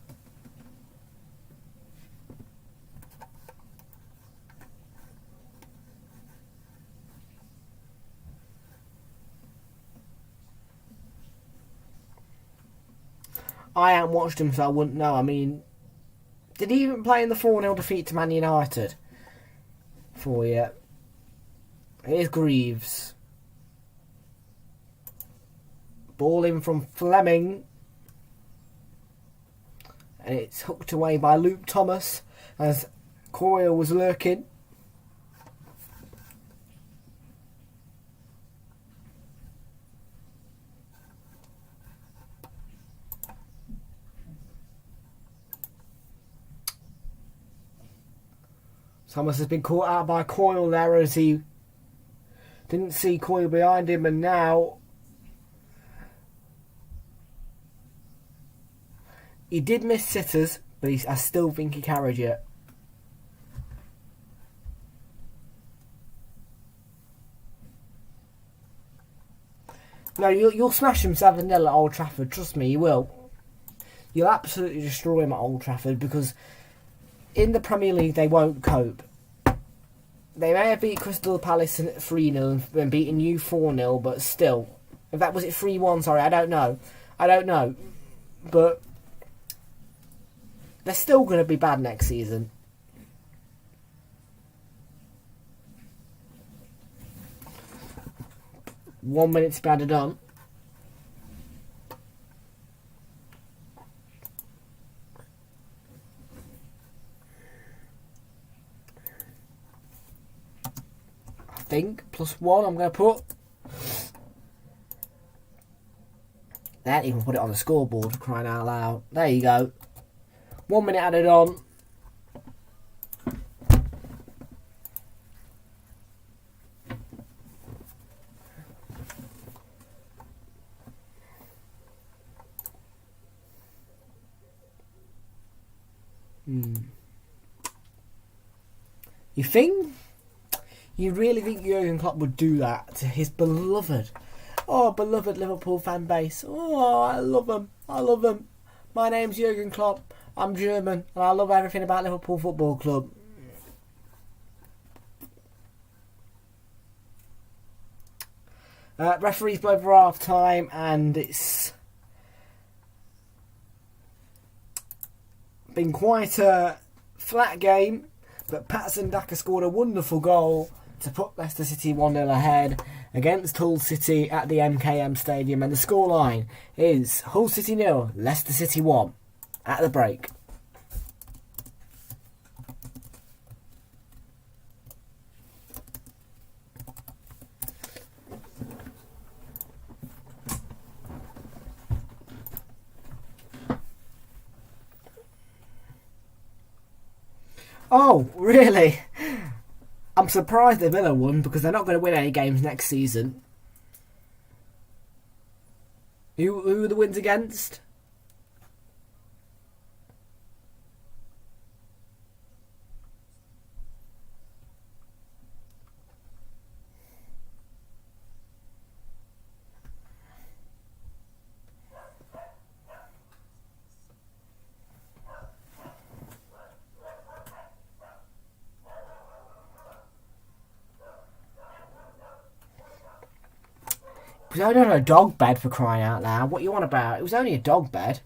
Speaker 1: I haven't watched him, so I wouldn't know. I mean, did he even play in the 4-0 defeat to Man United for you? Here's Greaves. Ball in from Fleming. And it's hooked away by Luke Thomas as Coyle was lurking. Thomas has been caught out by Coyle there as he didn't see Coyle behind him, and now he did miss sitters, but I still think he carried it. No, you'll smash them 7-0 at Old Trafford. Trust me, you will. You'll absolutely destroy them at Old Trafford because in the Premier League they won't cope. They may have beat Crystal Palace 3-0 and beaten you 4-0, but still. In fact, was it 3-1? Sorry, I don't know. But they're still going to be bad next season. One minute to be added on. I think +1 I'm going to put. They didn't even put it on the scoreboard, crying out loud. There you go. 1 minute added on. You think? You really think Jurgen Klopp would do that to his beloved Liverpool fan base? Oh, I love them. I love them. My name's Jurgen Klopp. I'm German and I love everything about Liverpool Football Club. Referees blow for half time and it's been quite a flat game, but Patson Daka scored a wonderful goal to put Leicester City 1-0 ahead against Hull City at the MKM Stadium, and the scoreline is Hull City 0, Leicester City 1 at the break. Oh, really? I'm surprised that Villa won because they're not going to win any games next season. Who are the wins against? It was only on a dog bed, for crying out loud. What you on about? It was only a dog bed.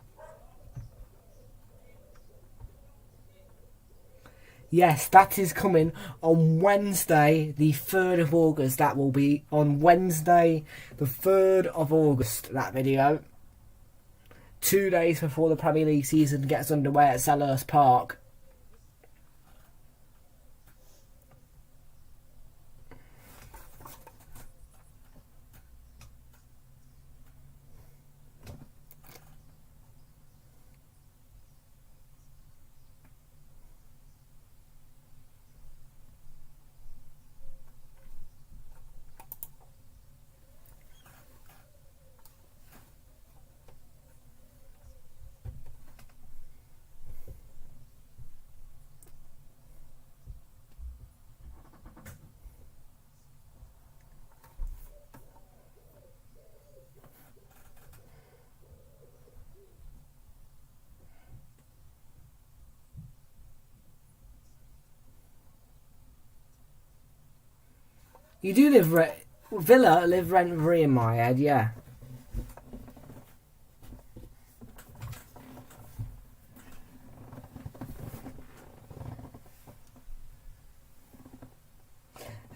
Speaker 1: Yes, that is coming on Wednesday, the 3rd of August. That will be on Wednesday, the 3rd of August, that video. 2 days before the Premier League season gets underway at Selhurst Park. You do live... Villa live rent-free in my head, yeah.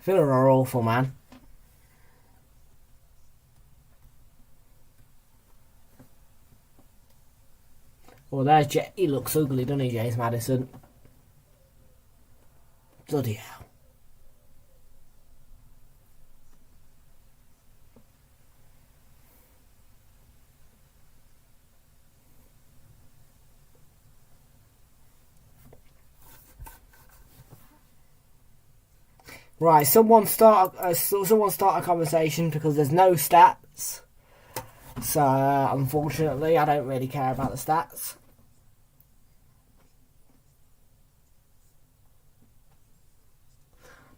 Speaker 1: Villa are awful, man. Well, there's he looks ugly, doesn't he, James Maddison? Bloody hell. Right, someone start a conversation because there's no stats. So, unfortunately, I don't really care about the stats.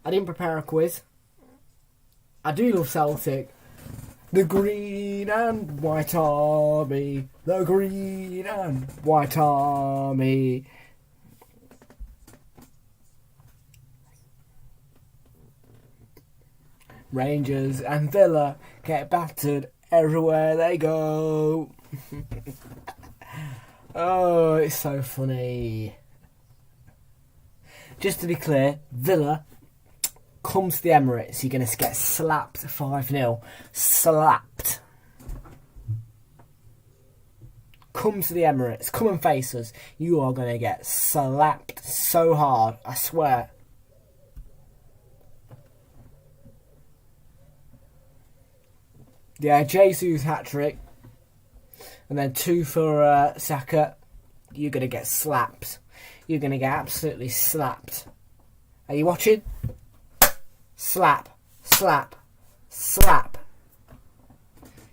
Speaker 1: I didn't prepare a quiz. I do love Celtic. The green and white army. The green and white army. Rangers and Villa get battered everywhere they go. Oh, it's so funny. Just to be clear, Villa comes to the Emirates, you're going to get slapped 5-0. Slapped. Come to the Emirates, come and face us. You are going to get slapped so hard, I swear. Yeah, Jesus hat-trick. And then 2 for Saka. You're going to get slapped. You're going to get absolutely slapped. Are you watching? Slap. Slap. Slap.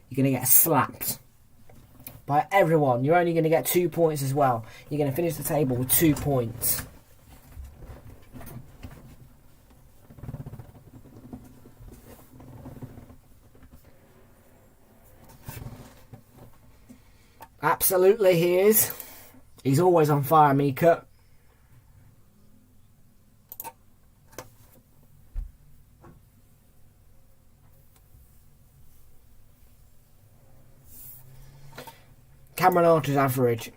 Speaker 1: You're going to get slapped. By everyone. You're only going to get 2 points as well. You're going to finish the table with 2 points. Absolutely he is. He's always on fire, Mika. Cameron Archer's average.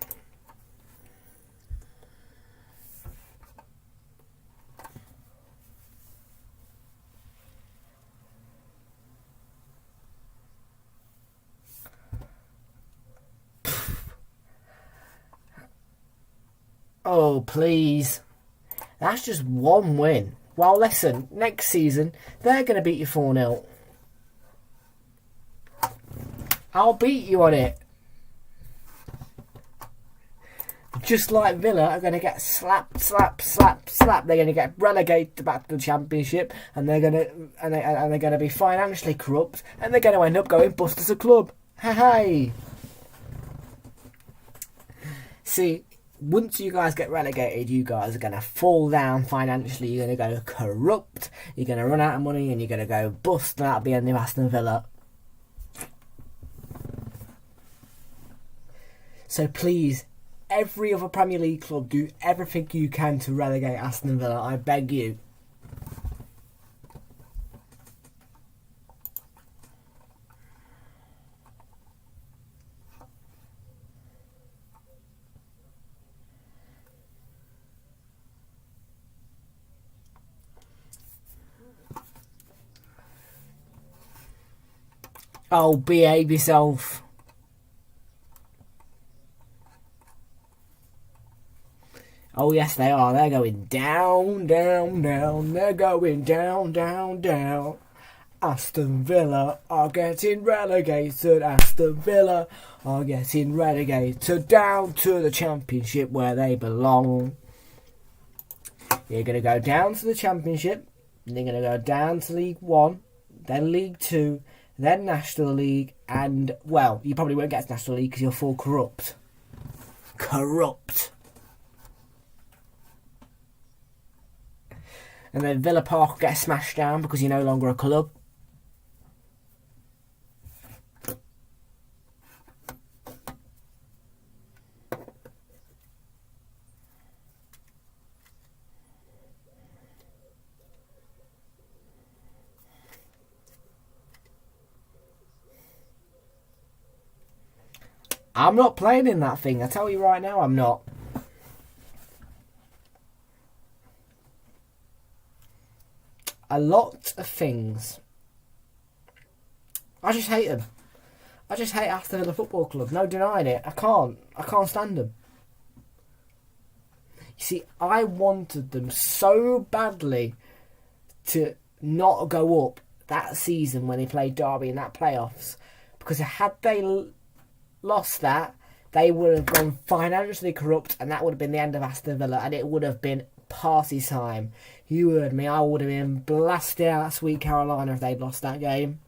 Speaker 1: Oh, please. That's just one win. Well, listen, next season, they're going to beat you 4-0. I'll beat you on it. Just like Villa are going to get slapped. They're going to get relegated back to the Championship, and they're going to be financially corrupt, and they're going to end up going bust as a club. Hey. See, once you guys get relegated, you guys are going to fall down financially. You're going to go corrupt. You're going to run out of money, and you're going to go bust, and that'll be the end of Aston Villa. So please, every other Premier League club, do everything you can to relegate Aston Villa. I beg you. Oh, behave yourself. Oh, yes, they are. They're going down, down, down. They're going down, down, down. Aston Villa are getting relegated. Aston Villa are getting relegated down to the Championship where they belong. You're going to go down to the Championship. You're going to go down to League 1, then League 2, then National League, and, well, you probably won't get to National League because you're full corrupt. Corrupt. And then Villa Park will get smashed down because you're no longer a club. I'm not playing in that thing. I tell you right now, I'm not. A lot of things. I just hate them. I just hate Aston Villa Football Club. No denying it. I can't stand them. You see, I wanted them so badly to not go up that season when they played Derby in that playoffs. Because had they lost that, they would have gone financially corrupt, and that would have been the end of Aston Villa, and it would have been party time. You heard me, I would have been blasted out at Sweet Carolina if they'd lost that game.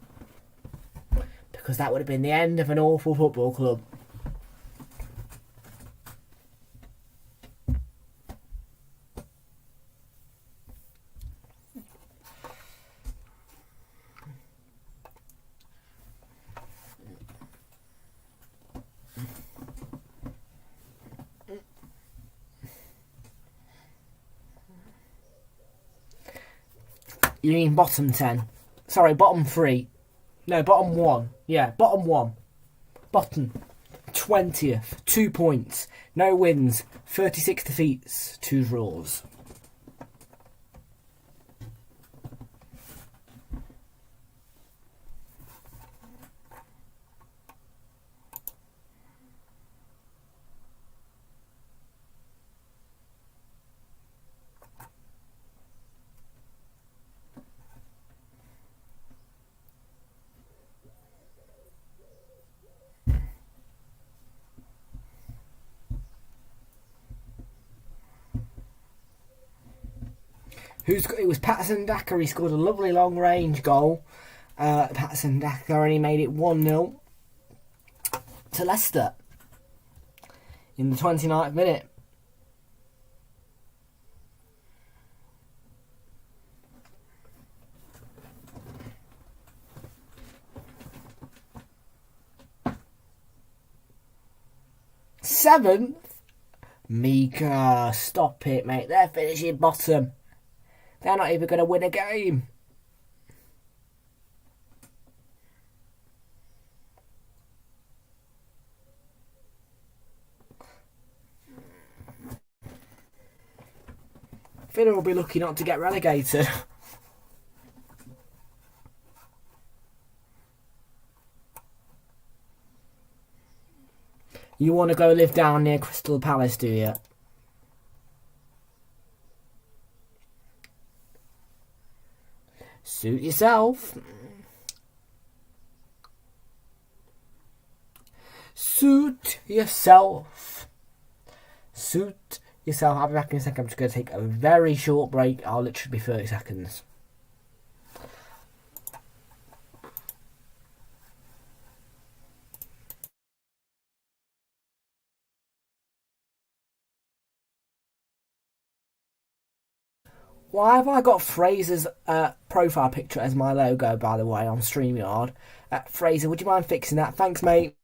Speaker 1: Because that would have been the end of an awful football club. You mean bottom 10. Sorry, bottom 3. No, bottom 1. Yeah, bottom 1. Bottom 20th. 2 points. No wins. 36 defeats. 2 draws. It was Patterson Daka. He scored a lovely long range goal. Patterson Daka only made it 1-0 to Leicester in the 29th minute. Seventh? Mika, stop it, mate. They're finishing bottom. They're not even going to win a game. Villa will be lucky not to get relegated. You want to go live down near Crystal Palace, do you? Suit yourself. Suit yourself. Suit yourself. I'll be back in a second. I'm just going to take a very short break. I'll literally be 30 seconds. Why have I got Fraser's profile picture as my logo, by the way, on StreamYard? Fraser, would you mind fixing that? Thanks, mate.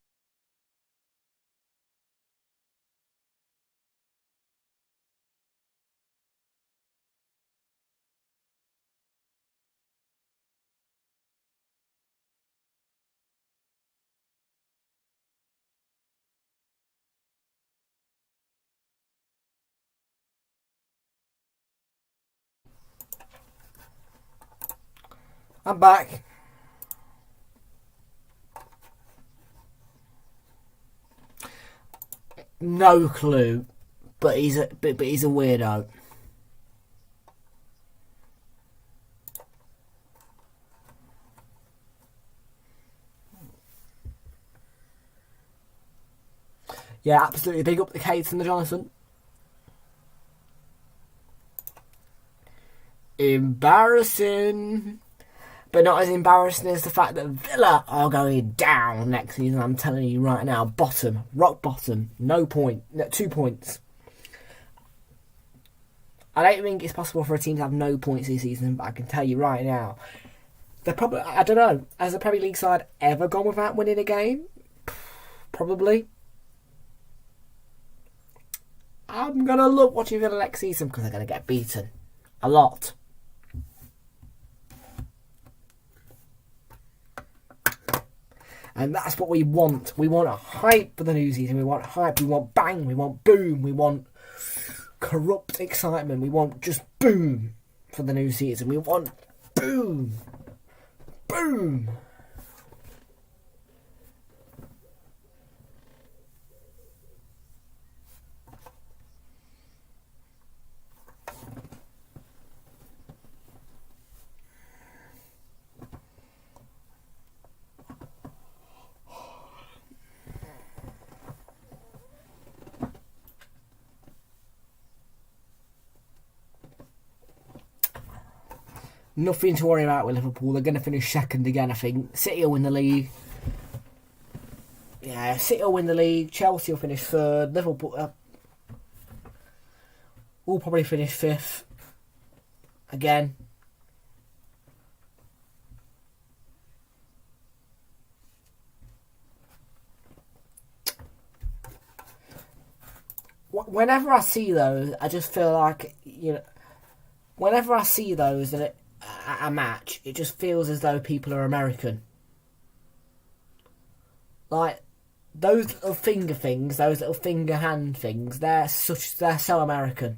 Speaker 1: I'm back. No clue, but he's a weirdo. Yeah, absolutely. Big up the Cates and the Jonathan. Embarrassing. But not as embarrassing as the fact that Villa are going down next season. I'm telling you right now, bottom, rock bottom, no 2 points. I don't think it's possible for a team to have no points this season, but I can tell you right now, they're probably, I don't know, has the Premier League side ever gone without winning a game? Probably. I'm going to look watching Villa next season because they're going to get beaten. A lot. And that's what we want. We want a hype for the new season. We want hype. We want bang. We want boom. We want corrupt excitement. We want just boom for the new season. We want boom. Boom. Nothing to worry about with Liverpool. They're going to finish second again, I think. City will win the league. Yeah, City will win the league. Chelsea will finish third. Liverpool will probably finish fifth again. Whenever I see those, I just feel like, you know, whenever I see those, and at a match, it just feels as though people are American. Like, those little finger things, those little finger hand things, they're so American.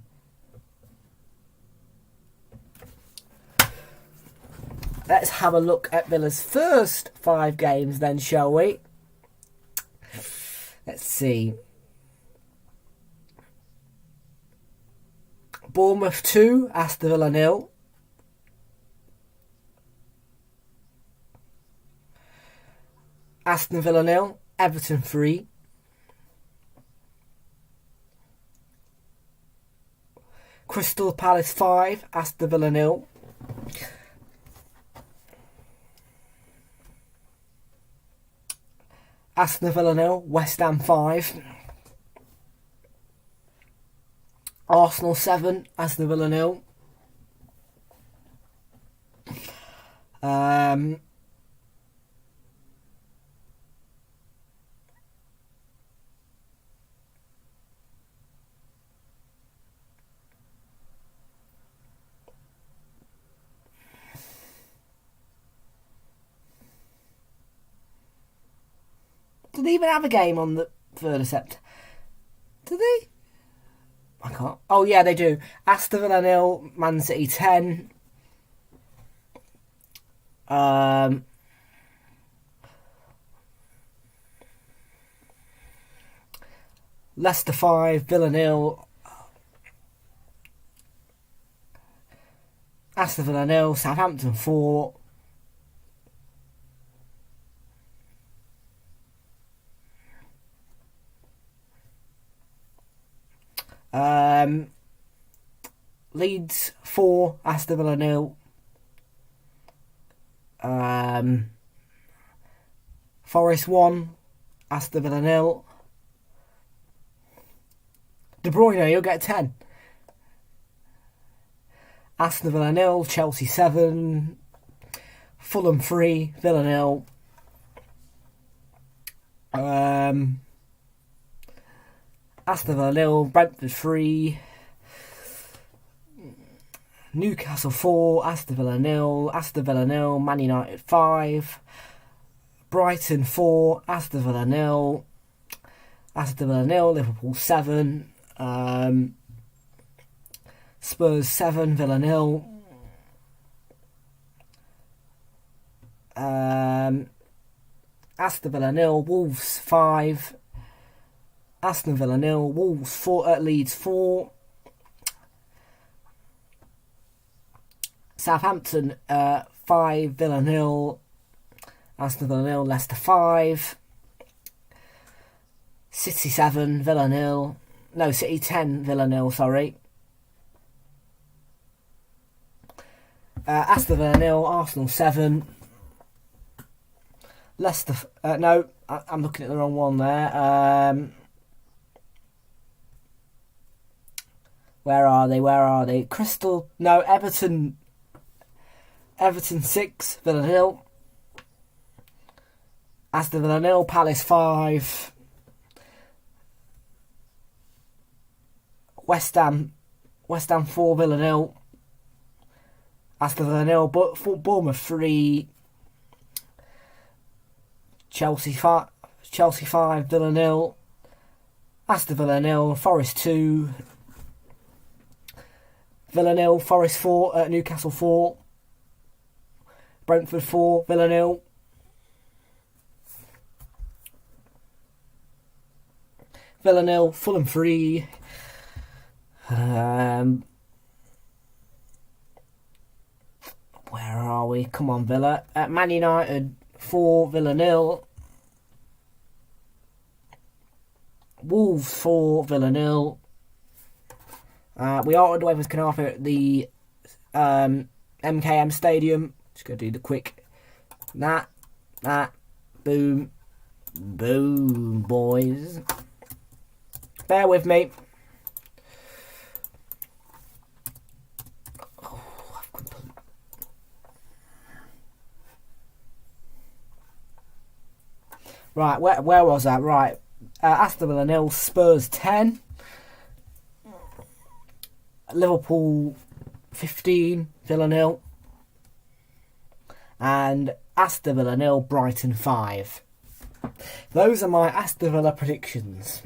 Speaker 1: Let's have a look at Villa's first 5 games then, shall we? Let's see. Bournemouth 2, Aston Villa 0. Aston Villa 0, Everton 3. Crystal Palace 5, Aston Villa 0. Aston Villa 0, West Ham 5. Arsenal 7, Aston Villa 0. Did they even have a game on the 3rd of September? Do they? I can't. Oh, yeah, they do. Aston Villa 0, Man City 10. Leicester 5, Villa 0. Aston Villa 0, Southampton 4. Leeds 4, Aston Villa 0. Forest 1, Aston Villa 0. De Bruyne, you'll get 10. Aston Villa 0, Chelsea 7. Fulham 3, Villa 0. Aston Villa 0, Brentford 3. Newcastle 4, Aston Villa 0. Aston Villa 0, Man United 5. Brighton 4, Aston Villa 0. Aston Villa 0, Liverpool 7. Spurs 7, Villa 0. Aston Villa 0, Wolves 5. Aston Villa 0, Wolves 4, Leeds 4. Southampton 5, Villa 0. Aston Villa 0, Leicester 5. City 7, Villa 0. No, City 10, Villa 0, sorry. Aston Villa 0, Arsenal 7. Leicester... no, I'm looking at the wrong one there. Where are they? Crystal... No, Everton 6, Villa 0. Aston Villa 0, Palace 5. West Ham 4, Villa 0. Aston Villa 0, Bournemouth 3. Chelsea 5, Villa 0. Aston Villa 0, Forest 2. Villa 0, Forest 4, Newcastle 4. Brentford 4, Villa 0. Villa 0, Fulham 3. Where are we? Come on, Villa. Man United 4, Villa 0. Wolves 4, Villa 0. We are underway with Canarfo at the MKM Stadium. Just going to do the quick. That, boom, boom, boys. Bear with me. Right, where was that? Right, Aston Villa 0, Spurs 10. Liverpool 15, Villa 0. and Aston Villa 0, Brighton 5. Those are my Aston Villa predictions.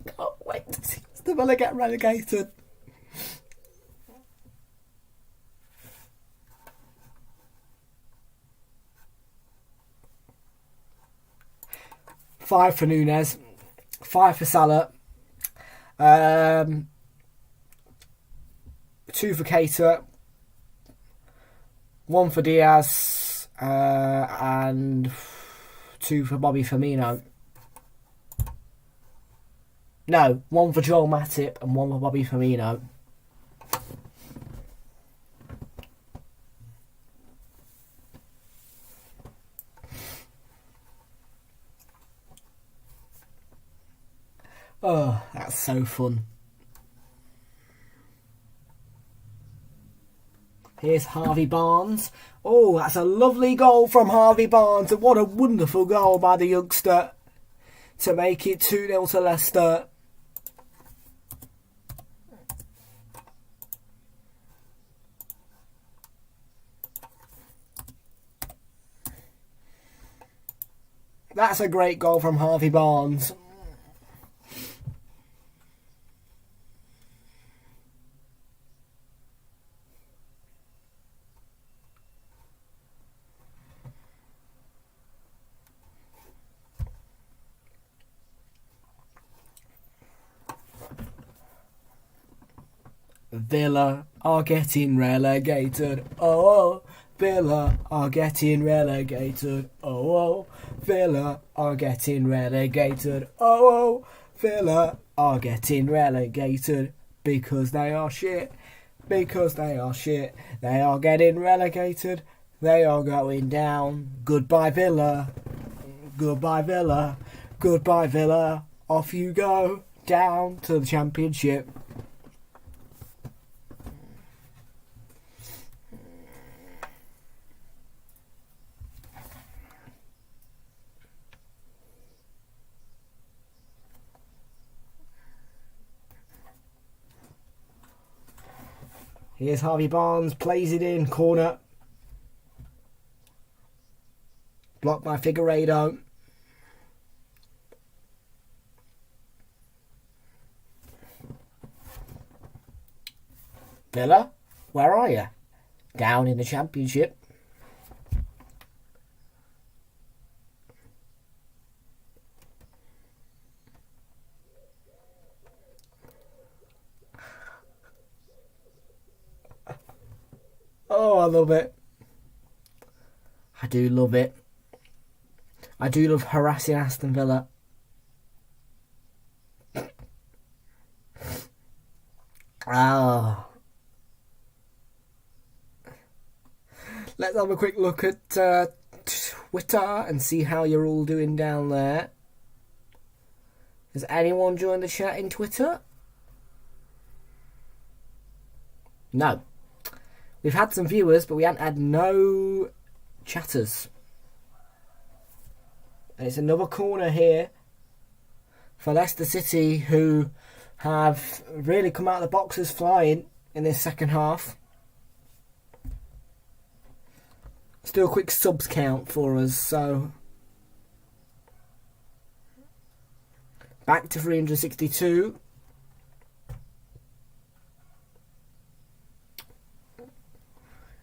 Speaker 1: Can't wait to see Aston Villa get relegated. Five for Nunez, 5 for Salah, 2 for Keita, 1 for Diaz, and 2 for Bobby Firmino. No, 1 for Joel Matip and 1 for Bobby Firmino. Oh, that's so fun. Here's Harvey Barnes. Oh, that's a lovely goal from Harvey Barnes. And what a wonderful goal by the youngster to make it 2-0 to Leicester. That's a great goal from Harvey Barnes. Villa are getting relegated. Oh, Villa are getting relegated. Oh, Villa are getting relegated. Oh, Villa are getting relegated because they are shit. Because they are shit. They are getting relegated. They are going down. Goodbye, Villa. Goodbye, Villa. Goodbye, Villa. Off you go down to the Championship. Here's Harvey Barnes, plays it in, corner. Blocked by Figueiredo. Villa, where are you? Down in the Championship. Oh, I love it. I do love it. I do love harassing Aston Villa. Oh. Let's have a quick look at Twitter and see how you're all doing down there. Has anyone joined the chat in Twitter? No. We've had some viewers, but we haven't had no chatters. And it's another corner here for Leicester City, who have really come out of the boxes flying in this second half. Still a quick subs count for us, so back to 362.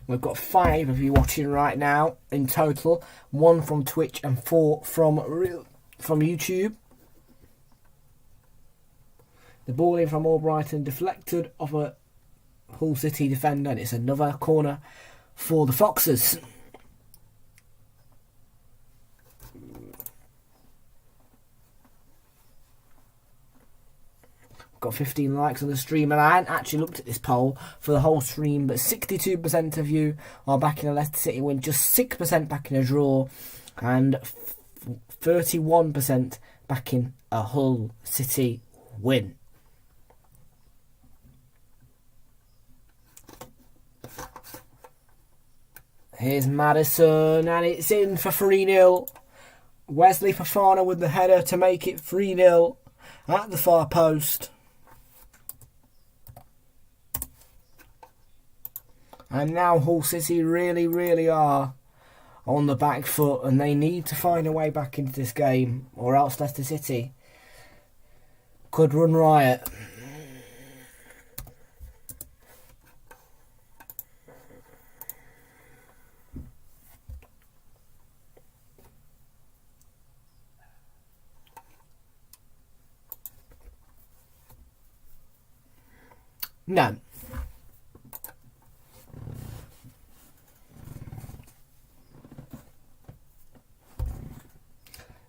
Speaker 1: We've got 5 of you watching right now in total. 1 from Twitch and 4 from YouTube. The ball in from Albrighton deflected off a Hull City defender, and it's another corner for the Foxes. Got 15 likes on the stream, and I hadn't actually looked at this poll for the whole stream, but 62% of you are backing a Leicester City win, just 6% backing a draw, and 31% backing a Hull City win. Here's Maddison, and it's in for 3-0. Wesley Fofana with the header to make it 3-0. at the far post. And now Hull City really are on the back foot, and they need to find a way back into this game, or else Leicester City could run riot. No.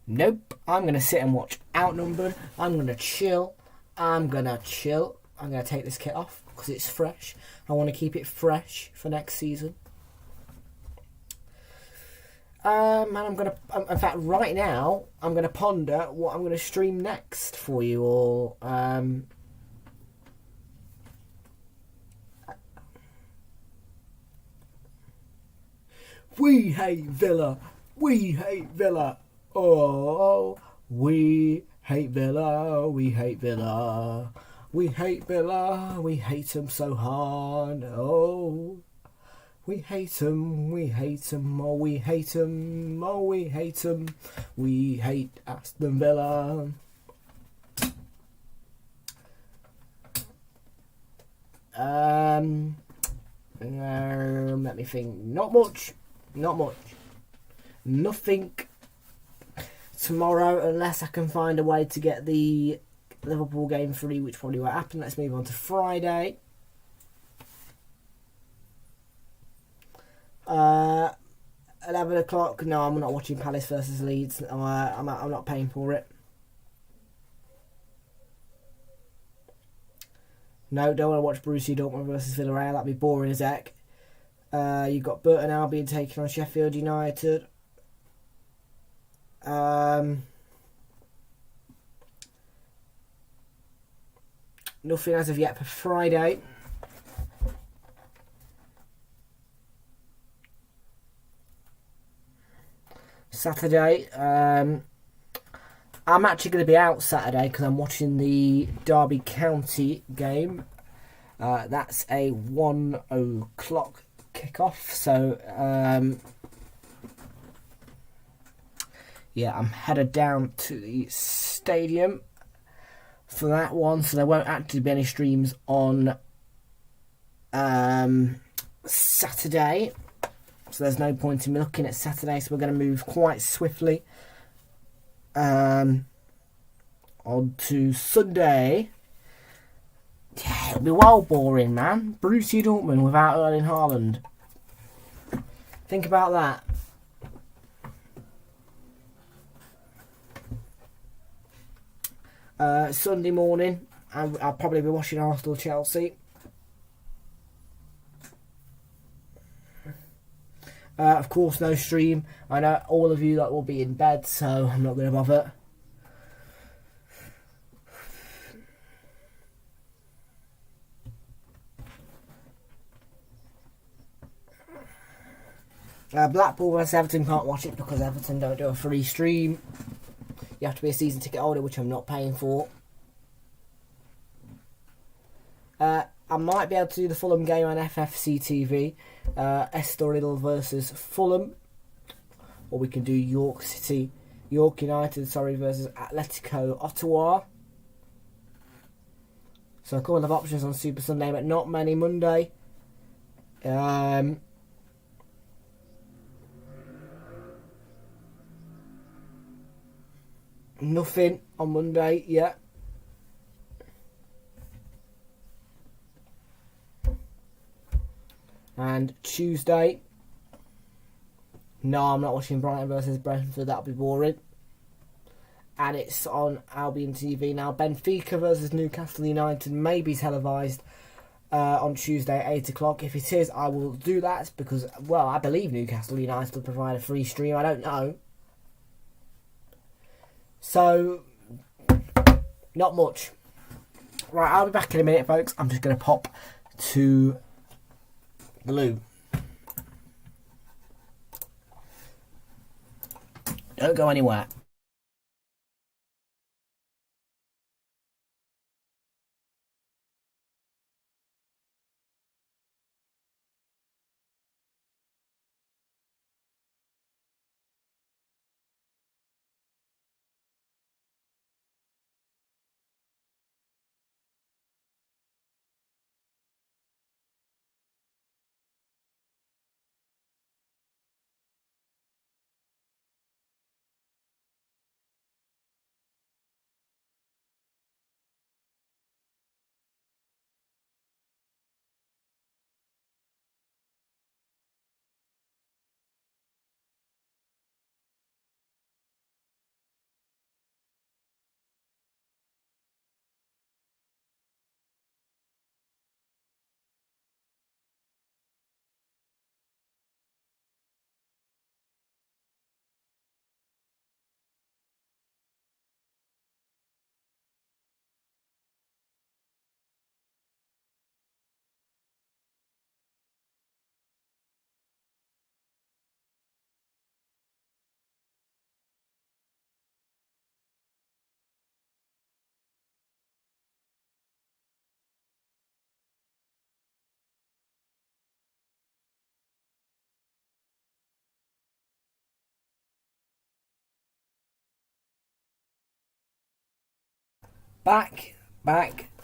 Speaker 1: Nope. I'm going to sit and watch Outnumbered. I'm going to chill. I'm going to take this kit off because it's fresh. I want to keep it fresh for next season. And I'm going to... in fact, right now, I'm going to ponder what I'm going to stream next for you all. We hate Villa. We hate Villa. Oh, we hate Villa. We hate Villa. We hate Villa. We hate them so hard. Oh, we hate them. We hate them. Oh, we hate them. Oh, we hate them. We hate Aston Villa. Let me think. Not much. Nothing tomorrow unless I can find a way to get the Liverpool game free, which probably won't happen. Let's move on to Friday. 11 o'clock. No, I'm not watching Palace versus Leeds. I'm not paying for it. No, don't want to watch Borussia Dortmund versus Villarreal. That'd be boring as heck. You've got Burton Albion taking on Sheffield United. Nothing as of yet for Friday. Saturday. I'm actually going to be out Saturday because I'm watching the Derby County game. That's a 1 o'clock kickoff. So, yeah, I'm headed down to the stadium for that one. So there won't actually be any streams on Saturday. So there's no point in me looking at Saturday. So we're going to move quite swiftly on to Sunday. Yeah, it'll be well boring, man. Borussia Dortmund without Erling Haaland. Think about that. Sunday morning, I'll probably be watching Arsenal Chelsea. Of course, no stream. I know all of you that will be in bed, so I'm not going to bother. Blackpool vs Everton, can't watch it because Everton don't do a free stream. You have to be a season ticket holder, which I'm not paying for. I might be able to do the Fulham game on FFC TV. Estoril versus Fulham. Or we can do York United versus Atletico Ottawa. So a couple of options on Super Sunday, but not many Monday. Nothing on Monday yet. And Tuesday, no, I'm not watching Brighton versus Brentford. That'll be boring. And it's on Albion TV now. Benfica versus Newcastle United may be televised on Tuesday at 8 o'clock. If it is, I will do that because, well, I believe Newcastle United will provide a free stream. I don't know. So, not much. Right, I'll be back in a minute, folks. I'm just going to pop to the loo. Don't go anywhere. Back,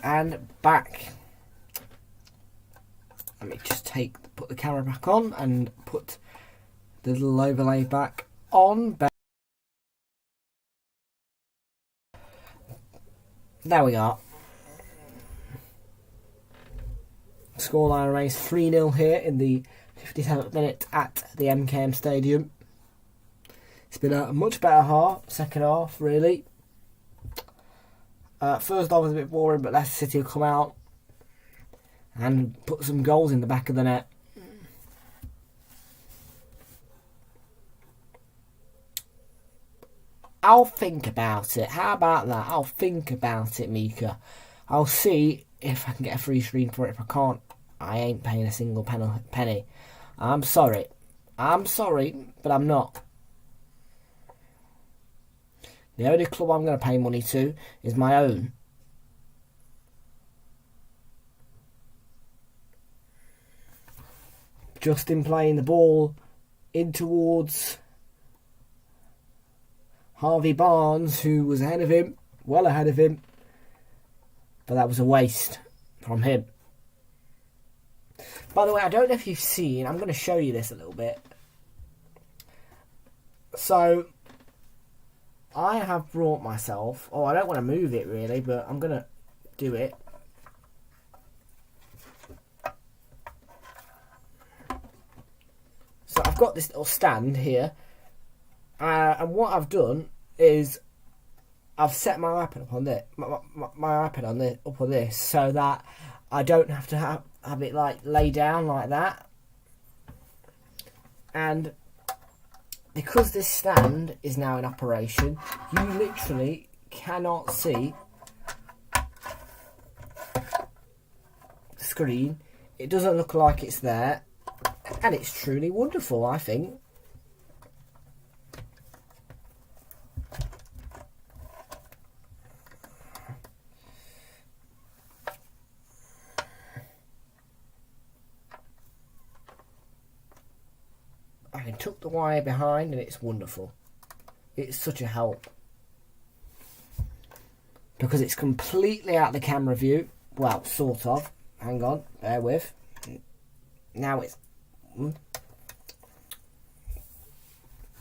Speaker 1: and back. Let me just put the camera back on and put the little overlay back on. There we are. Scoreline remains 3-0 here in the 57th minute at the MKM Stadium. It's been a much better second half, really. First half was a bit boring, but Leicester City will come out and put some goals in the back of the net. I'll think about it. How about that? I'll think about it, Mika. I'll see if I can get a free screen for it. If I can't, I ain't paying a single penny. I'm sorry. But I'm not. The only club I'm going to pay money to is my own. Justin playing the ball in towards Harvey Barnes, who was ahead of him, well ahead of him. But that was a waste from him. By the way, I don't know if you've seen, I'm going to show you this a little bit. So, I have brought myself, I don't want to move it really, but I'm going to do it. So I've got this little stand here, and what I've done is I've set my iPad up on this, my iPad up on this, so that I don't have to have it like lay down like that. And because this stand is now in operation, you literally cannot see the screen. It doesn't look like it's there, and it's truly wonderful, I think. I can tuck the wire behind and it's wonderful. It's such a help. Because it's completely out of the camera view. Well, sort of. Hang on, bear with. Now it's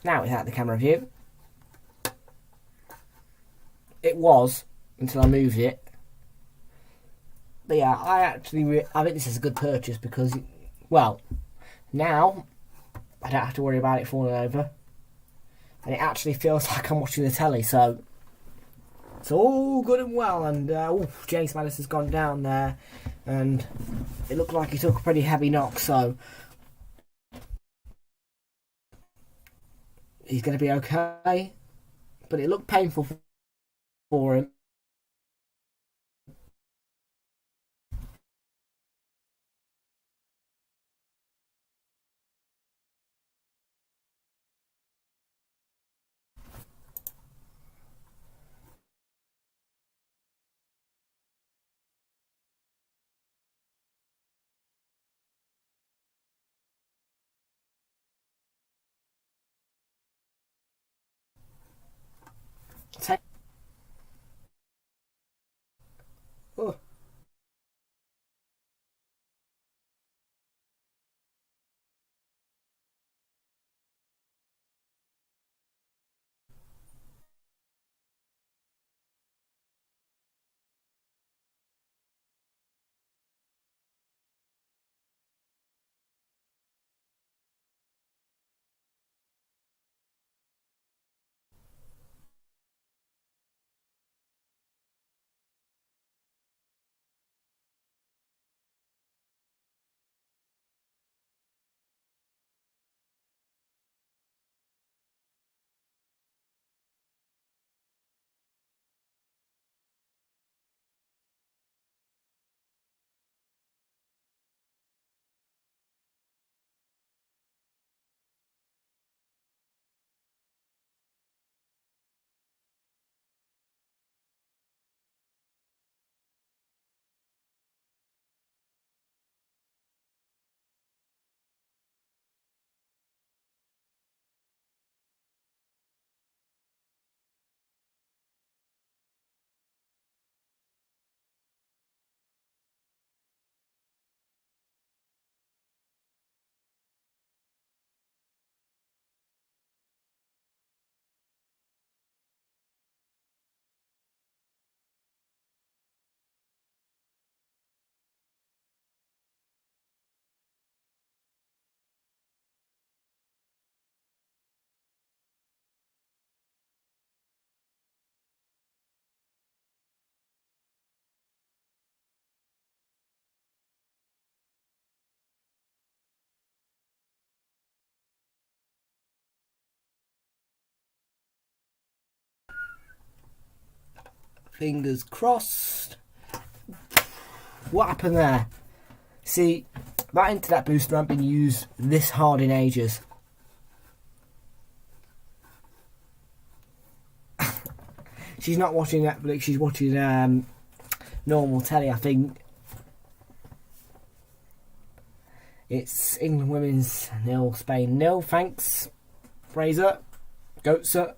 Speaker 1: out of the camera view. It was until I moved it. But yeah, I think this is a good purchase because, well, now I don't have to worry about it falling over. And it actually feels like I'm watching the telly, so it's all good and well. And James Madison's gone down there, and it looked like he took a pretty heavy knock, so he's going to be okay. But it looked painful for him. Fingers crossed. What happened there? See, that internet booster hasn't been used this hard in ages. She's not watching Netflix, she's watching normal telly, I think. It's England women's 0, Spain 0. Thanks, Fraser. Goatser.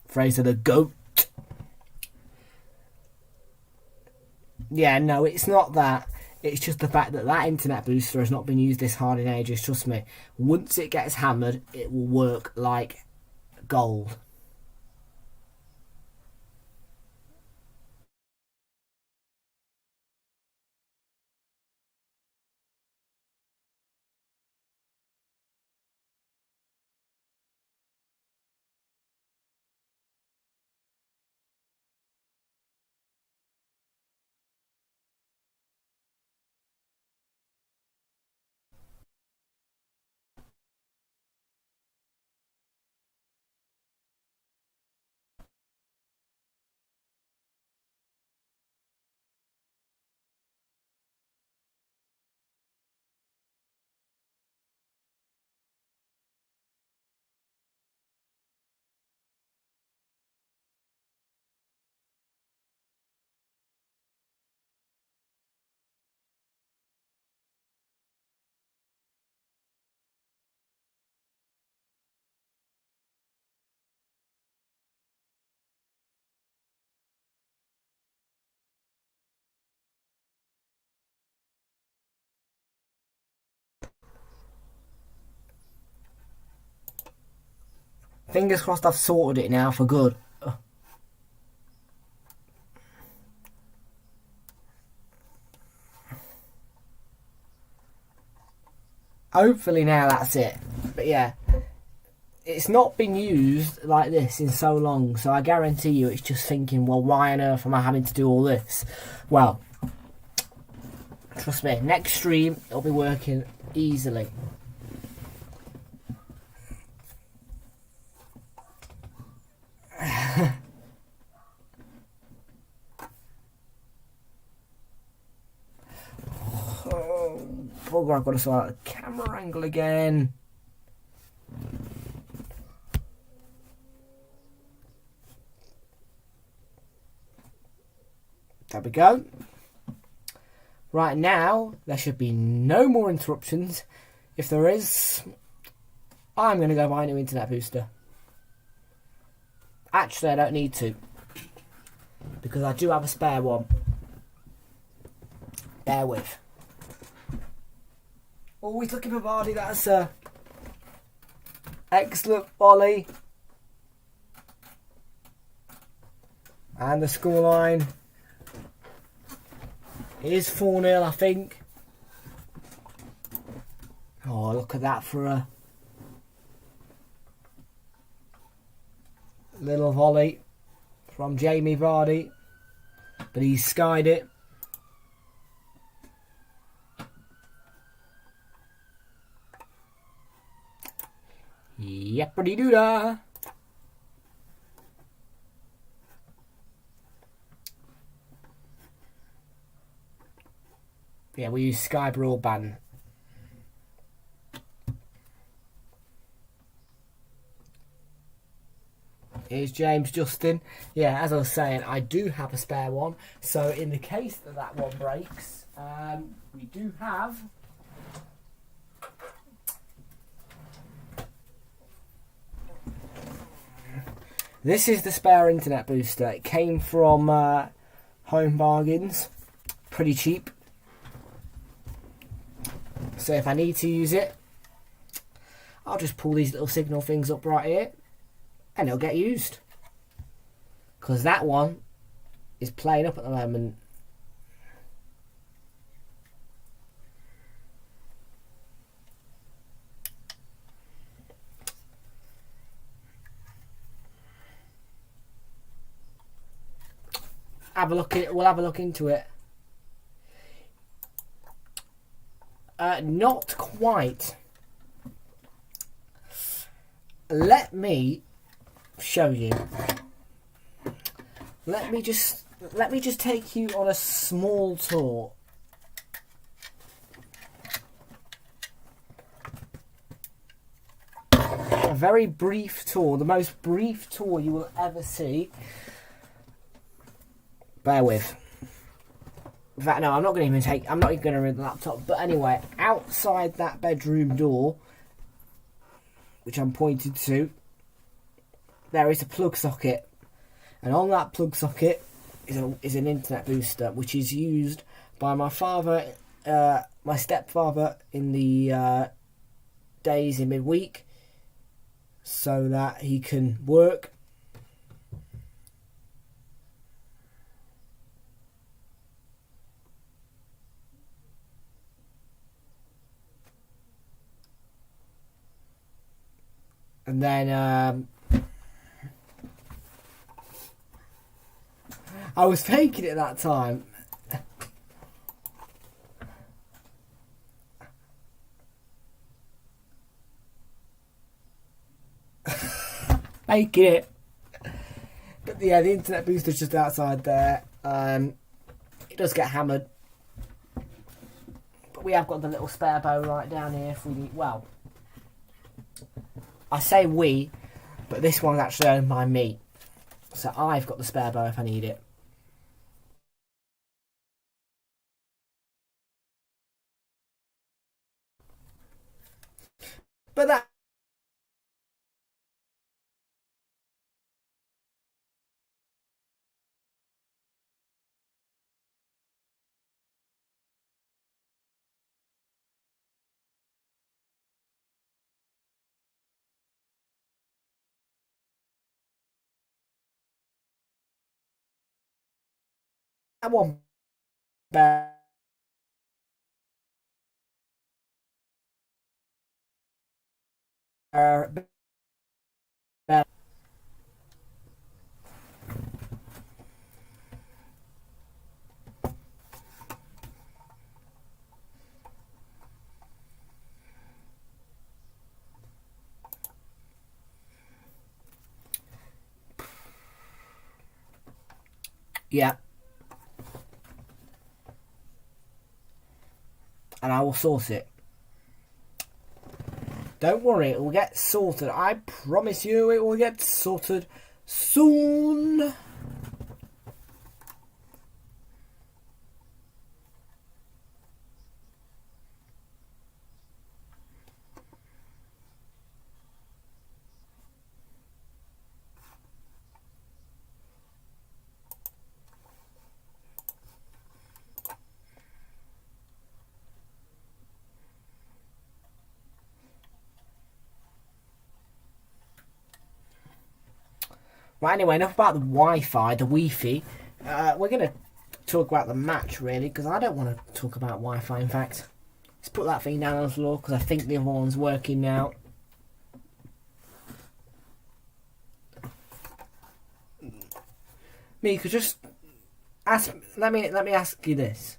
Speaker 1: Fraser the goat. Yeah, no, it's not that. It's just the fact that that internet booster has not been used this hard in ages. Trust me. Once it gets hammered, it will work like gold. Fingers crossed I've sorted it now for good. Hopefully now that's it. But yeah, it's not been used like this in so long, so I guarantee you it's just thinking, well, why on earth am I having to do all this? Well, trust me, next stream it'll be working easily. Bugger, I've got to sort out the camera angle again. There we go. Right now, there should be no more interruptions. If there is, I'm going to go buy a new internet booster. Actually, I don't need to, because I do have a spare one. Bear with. Always looking for Vardy, that's a excellent volley. And the scoreline is 4-0, I think. Oh, look at that for a little volley from Jamie Vardy. But he's skied it. Yep-a-dee-doo-da. Yeah, we use Sky Broadband. Here's James Justin. Yeah, as I was saying, I do have a spare one. So in the case that that one breaks, we do have... This is the spare internet booster. It came from Home Bargains. Pretty cheap. So if I need to use it, I'll just pull these little signal things up right here and it'll get used. Because that one is playing up at the moment. Have a look at it. We'll have a look into it. Not quite. Let me show you. let me just take you on a small tour. A very brief tour, the most brief tour you will ever see. Bear with. In fact, no, I'm not even going to read the laptop. But anyway, outside that bedroom door, which I'm pointed to, there is a plug socket. And on that plug socket is an internet booster, which is used by my father, my stepfather, in the days in midweek, so that he can work. And then I was faking it at that time. Faking it. But yeah, the internet booster's just outside there. It does get hammered. But we have got the little spare bow right down here if we need. Well, I say we, but this one's actually owned by me. So I've got the spare bow if I need it. But that... that one bear. Yeah. And I will sort it. Don't worry, it will get sorted. I promise you it will get sorted soon. Right, anyway, enough about the Wi-Fi, the Wi-Fi. We're going to talk about the match, really, because I don't want to talk about Wi-Fi, in fact. Let's put that thing down on the floor, because I think the other one's working now. Me, could just ask... Let me ask you this.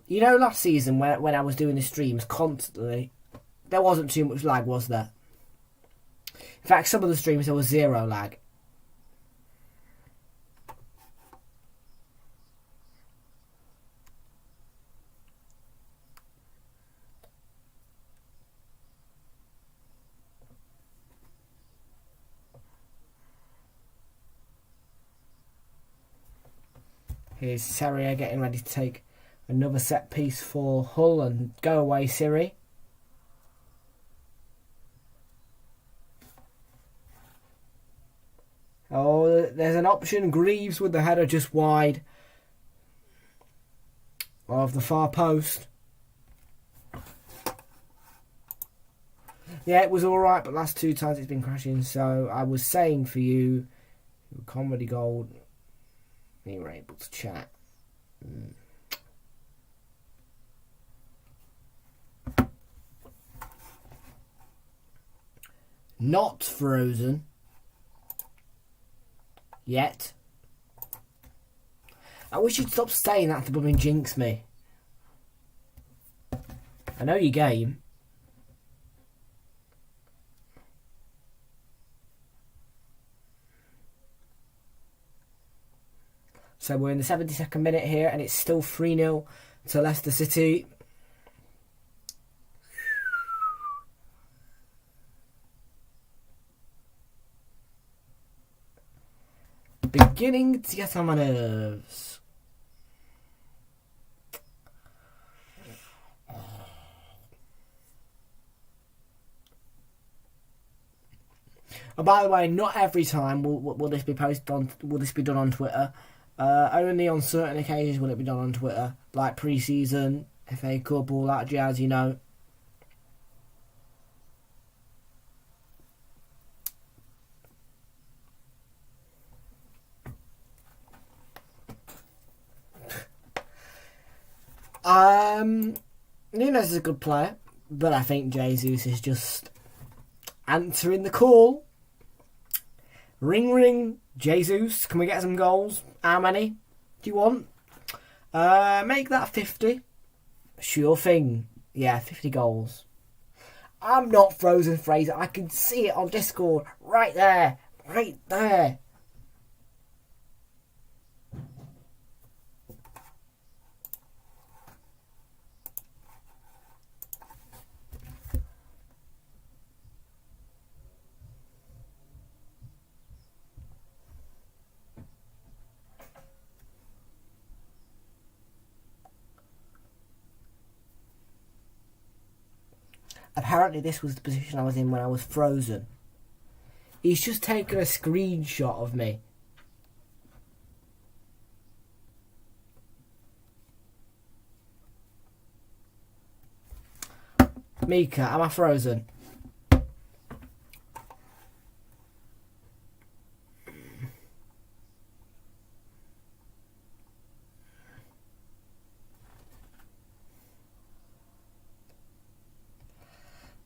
Speaker 1: You know, last season, when I was doing the streams constantly, there wasn't too much lag, was there? In fact, some of the streams, there was zero lag. Here's Terrier getting ready to take another set piece for Hull, and go away, Siri. Oh, there's an option. Greaves with the header just wide of the far post. Yeah, it was alright, but last two times it's been crashing. So I was saying for you, Comedy Gold, you were able to chat. Not frozen yet. I wish you'd stop saying that to blooming jinx me. I know your game. So we're in the 72nd minute here, and it's still 3-0 to Leicester City. Beginning to get on my nerves. And by the way, not every time will this be posted on. Will this be done on Twitter? Only on certain occasions will it be done on Twitter, like pre-season, FA Cup, all that jazz. You know. Nunes is a good player, but I think Jesus is just answering the call. Ring ring, Jesus, can we get some goals? How many do you want? Make that 50. Sure thing. Yeah, 50 goals. I'm not frozen, Fraser. I can see it on Discord. Right there. Right there. Apparently this was the position I was in when I was frozen. He's just taken a screenshot of me. Mika, am I frozen?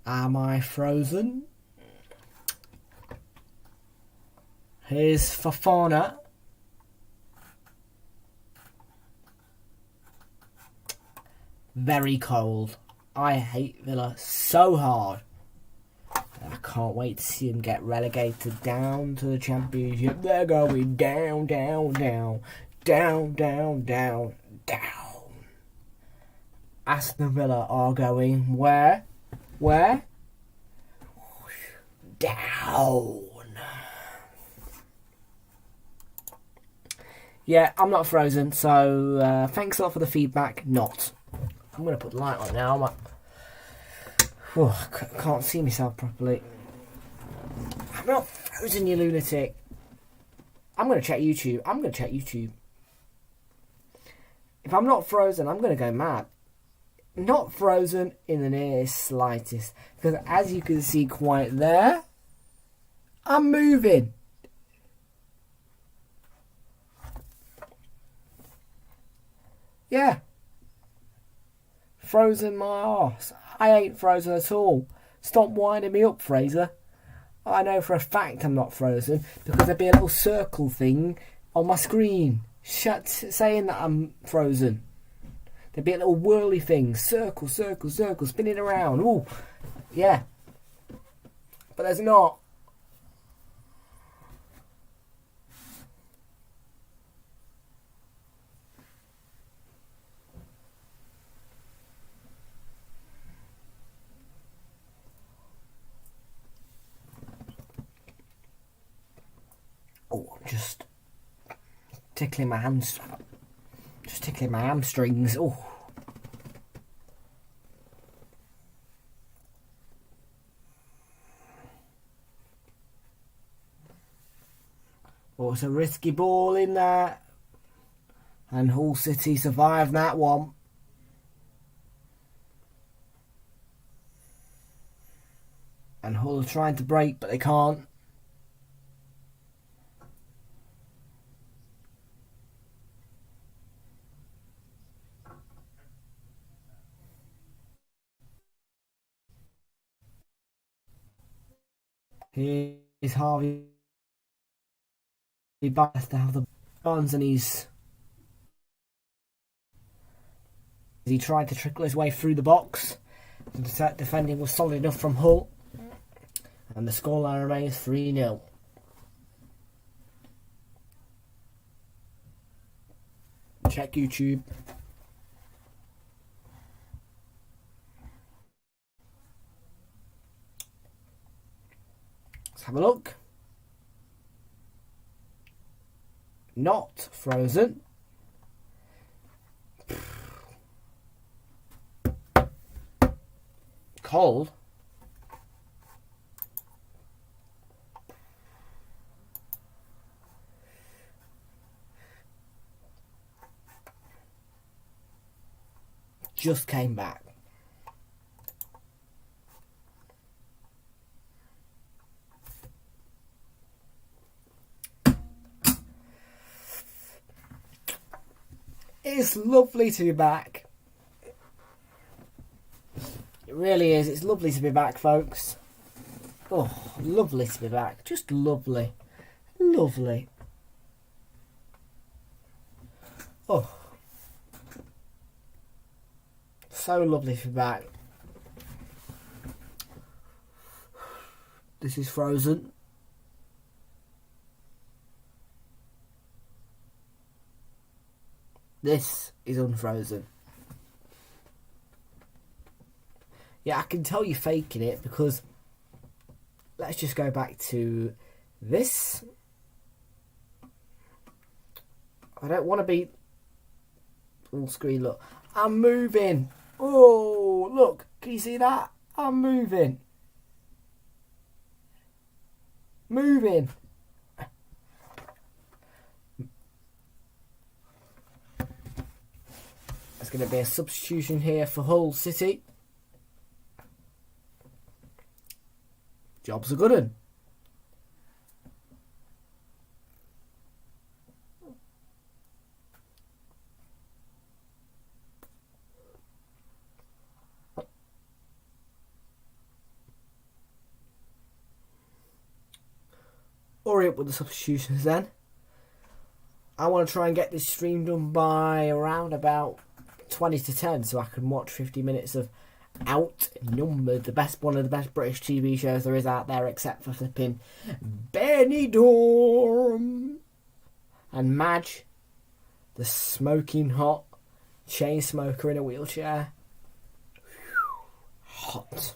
Speaker 1: Am I frozen? Here's Fofana. Very cold. I hate Villa so hard. I can't wait to see them get relegated down to the Championship. They're going down, down, down. Down, down, down, down. Aston Villa are going where? Where? Down. Yeah, I'm not frozen, so thanks a lot for the feedback. Not. I'm going to put the light on now. I can't see myself properly. I'm not frozen, you lunatic. I'm going to check YouTube. If I'm not frozen, I'm going to go mad. Not frozen in the nearest slightest. Because as you can see quite there, I'm moving. Yeah. Frozen my arse. I ain't frozen at all. Stop winding me up, Fraser. I know for a fact I'm not frozen because there'd be a little circle thing on my screen saying that I'm frozen. There'd be a little whirly thing. Circle, circle, circle, spinning around. Ooh, yeah. But there's not. Oh, just tickling my hands. Just tickling my hamstrings. Oh. Oh, it's a risky ball in there. And Hull City survived that one. And Hull are trying to break, but they can't. Here's Harvey Barnes to have the Barnes, and he tried to trickle his way through the box. The defending was solid enough from Hull, and the scoreline remains 3-0. Check YouTube. Let's have a look. Not frozen. Cold. Just came back. It's lovely to be back. It really is. It's lovely to be back, folks. Oh, lovely to be back. Just lovely. Lovely. Oh. So lovely to be back. This is frozen. This is unfrozen. Yeah, I can tell you're faking it because let's just go back to this. I don't want to be full screen. Look, I'm moving. Oh, look, can you see that? I'm moving. Moving. There's going to be a substitution here for Hull City. Job's a good one. Hurry up with the substitutions then. I want to try and get this stream done by around about 20 to 10 so I can watch 50 minutes of Outnumbered, one of the best British TV shows there is out there, except for flipping Benidorm and Madge, the smoking hot chain smoker in a wheelchair. Hot.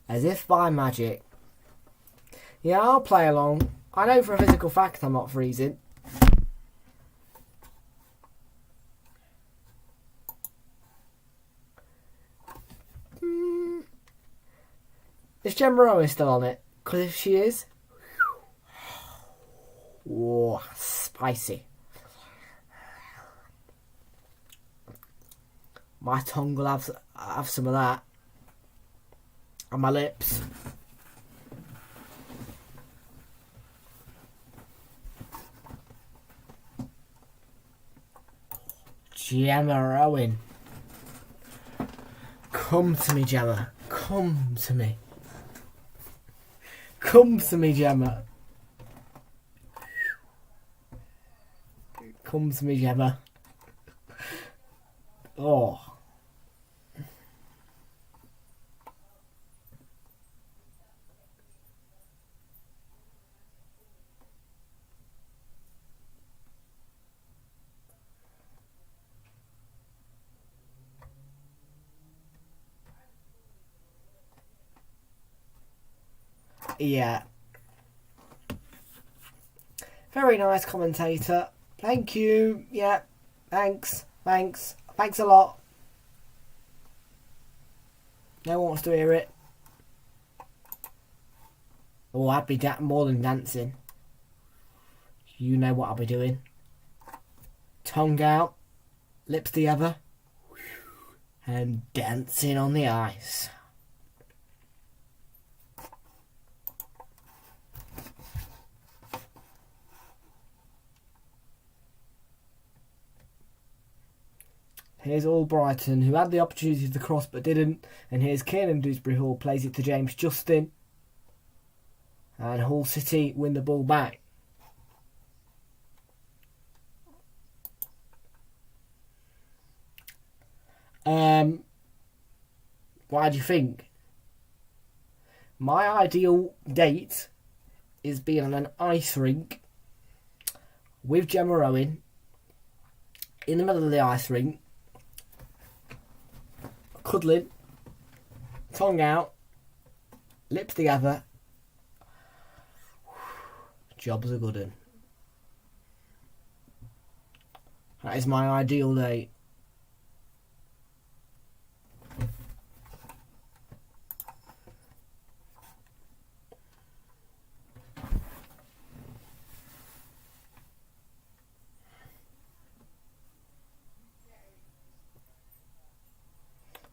Speaker 1: As if by magic. Yeah, I'll play along. I know for a physical fact I'm not freezing. Is Gemma Owen still on it? Because if she is... whoa, spicy. My tongue will have some of that. And my lips. Gemma Owen. Come to me, Gemma. Come to me. Come to me, Gemma. Come to me, Gemma. Oh. Yeah. Very nice commentator. Thank you. Yeah. Thanks. Thanks. Thanks a lot. No one wants to hear it. Oh, I'd be more than dancing. You know what I'll be doing. Tongue out. Lips together. And dancing on the ice. Here's Albrighton, who had the opportunity to cross but didn't. And here's Kiernan Dewsbury Hall, plays it to James Justin. And Hull City win the ball back. What do you think? My ideal date is being on an ice rink with Gemma Owen in the middle of the ice rink, cuddling, tongue out, lips together. Job's a good one. That is my ideal date.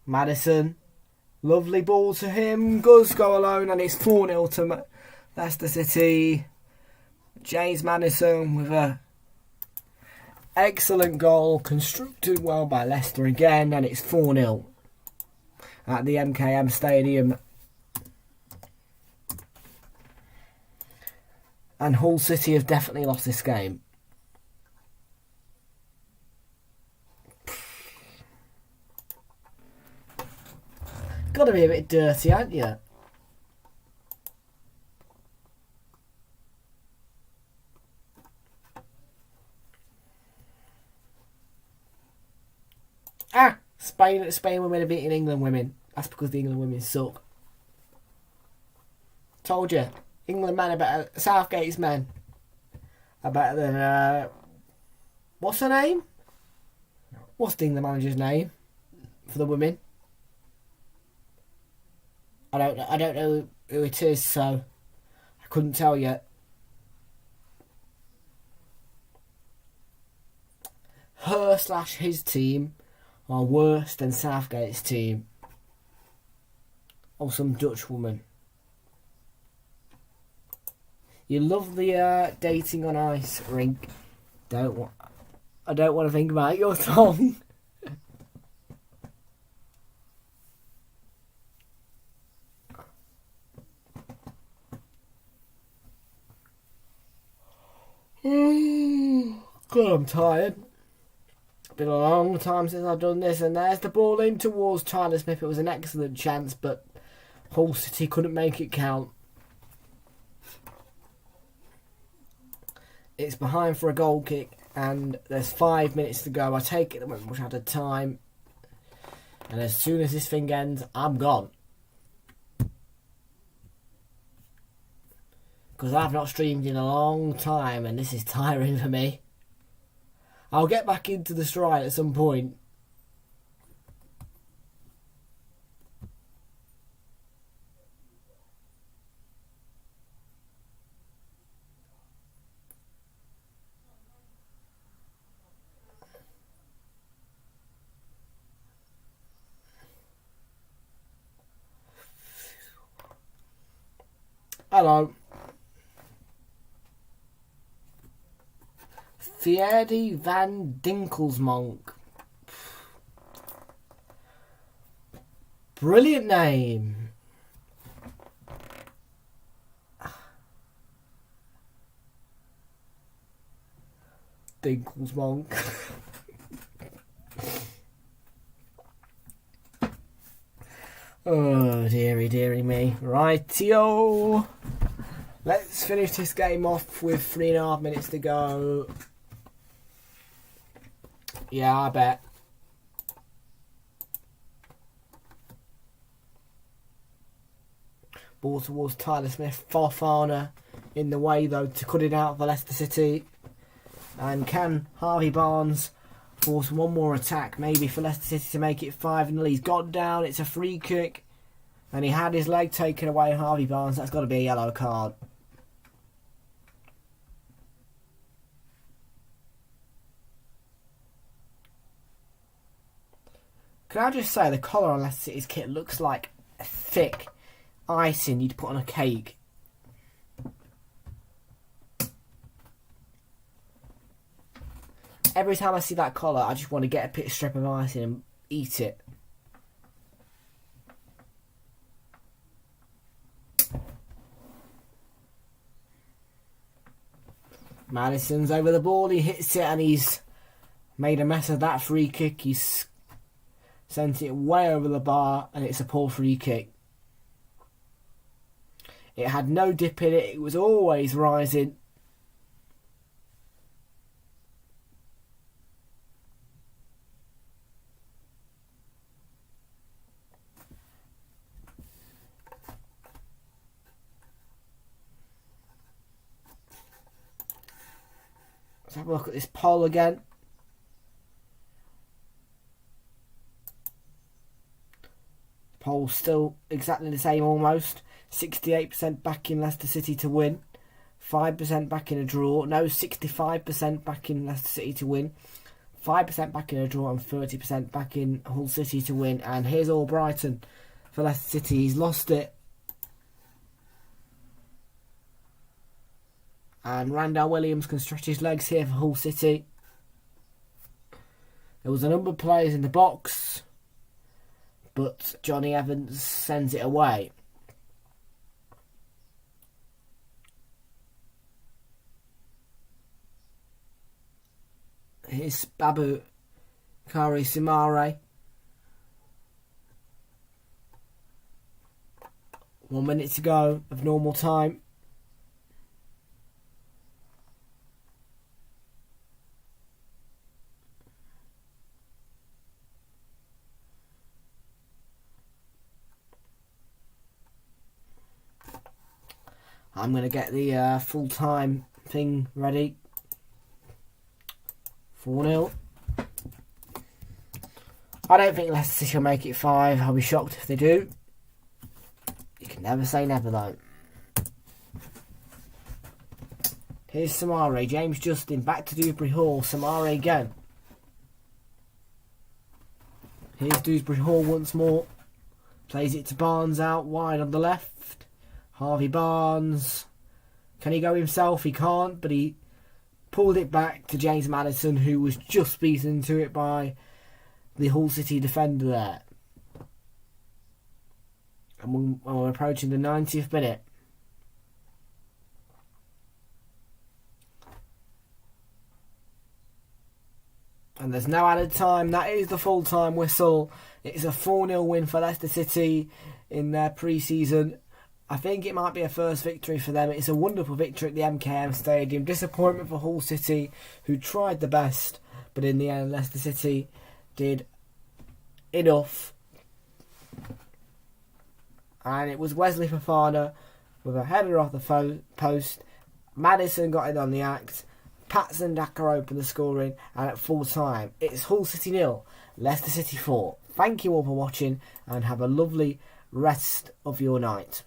Speaker 1: Maddison, lovely ball to him, does go alone, and it's 4-0 to Leicester City. James Maddison with a excellent goal, constructed well by Leicester again, and it's 4-0 at the MKM Stadium. And Hull City have definitely lost this game. Got to be a bit dirty, aren't you? Spain women are beating England women. That's because the England women suck. Told you, England men are better. Southgate's men are better than what's her name? What's the England manager's name for the women? I don't know who it is, so I couldn't tell you. Her/his team are worse than Southgate's team. Or some Dutch woman. You love the dating on ice rink. I don't want to think about your tongue. God, I'm tired. Been a long time since I've done this, and there's the ball in towards Tyler Smith. It was an excellent chance, but Hull City couldn't make it count. It's behind for a goal kick, and there's 5 minutes to go. I take it that we're much out of time, and as soon as this thing ends, I'm gone. Because I've not streamed in a long time, and this is tiring for me. I'll get back into the stride at some point. Hello. Friendy van Dinkelsmonk. Brilliant name. Dinkelsmonk. Oh, dearie me. Rightio. Let's finish this game off with 3.5 minutes to go. Yeah, I bet. Ball towards Tyler Smith. Fofana in the way, though, to cut it out for Leicester City. And can Harvey Barnes force one more attack, maybe for Leicester City to make it 5-0? He's got down. It's a free kick. And he had his leg taken away, Harvey Barnes. That's got to be a yellow card. Can I just say, the collar on Leicester City's kit looks like thick icing you'd put on a cake. Every time I see that collar, I just want to get a pit strip of icing and eat it. Madison's over the ball, he hits it, and he's made a mess of that free kick. He's sent it way over the bar, and it's a poor free kick. It had no dip in it. It was always rising. Let's have a look at this poll again. Poll's still exactly the same almost. 68% backing Leicester City to win. 5% backing a draw. No, 65% backing Leicester City to win. 5% backing a draw and 30% backing Hull City to win. And here's all Brighton for Leicester City. He's lost it. And Randall Williams can stretch his legs here for Hull City. There was a number of players in the box, but Johnny Evans sends it away. Here's Babu Kari Simare. 1 minute to go of normal time. I'm going to get the full-time thing ready. 4-0. I don't think Leicester City will make it 5. I'll be shocked if they do. You can never say never, though. Here's Samare. James Justin back to Dewsbury Hall. Samare again. Here's Dewsbury Hall once more. Plays it to Barnes out wide on the left. Harvey Barnes. Can he go himself? He can't, but he pulled it back to James Maddison, who was just beaten to it by the Hull City defender there. And we're approaching the 90th minute. And there's no added time. That is the full-time whistle. It's a 4-0 win for Leicester City in their pre-season. I think it might be a first victory for them. It's a wonderful victory at the MKM Stadium. Disappointment for Hull City, who tried the best, but in the end Leicester City did enough. And it was Wesley Fofana with a header off the post. Maddison got in on the act. Patson Daka opened the scoring, and at full time it's Hull City 0, Leicester City 4. Thank you all for watching and have a lovely rest of your night.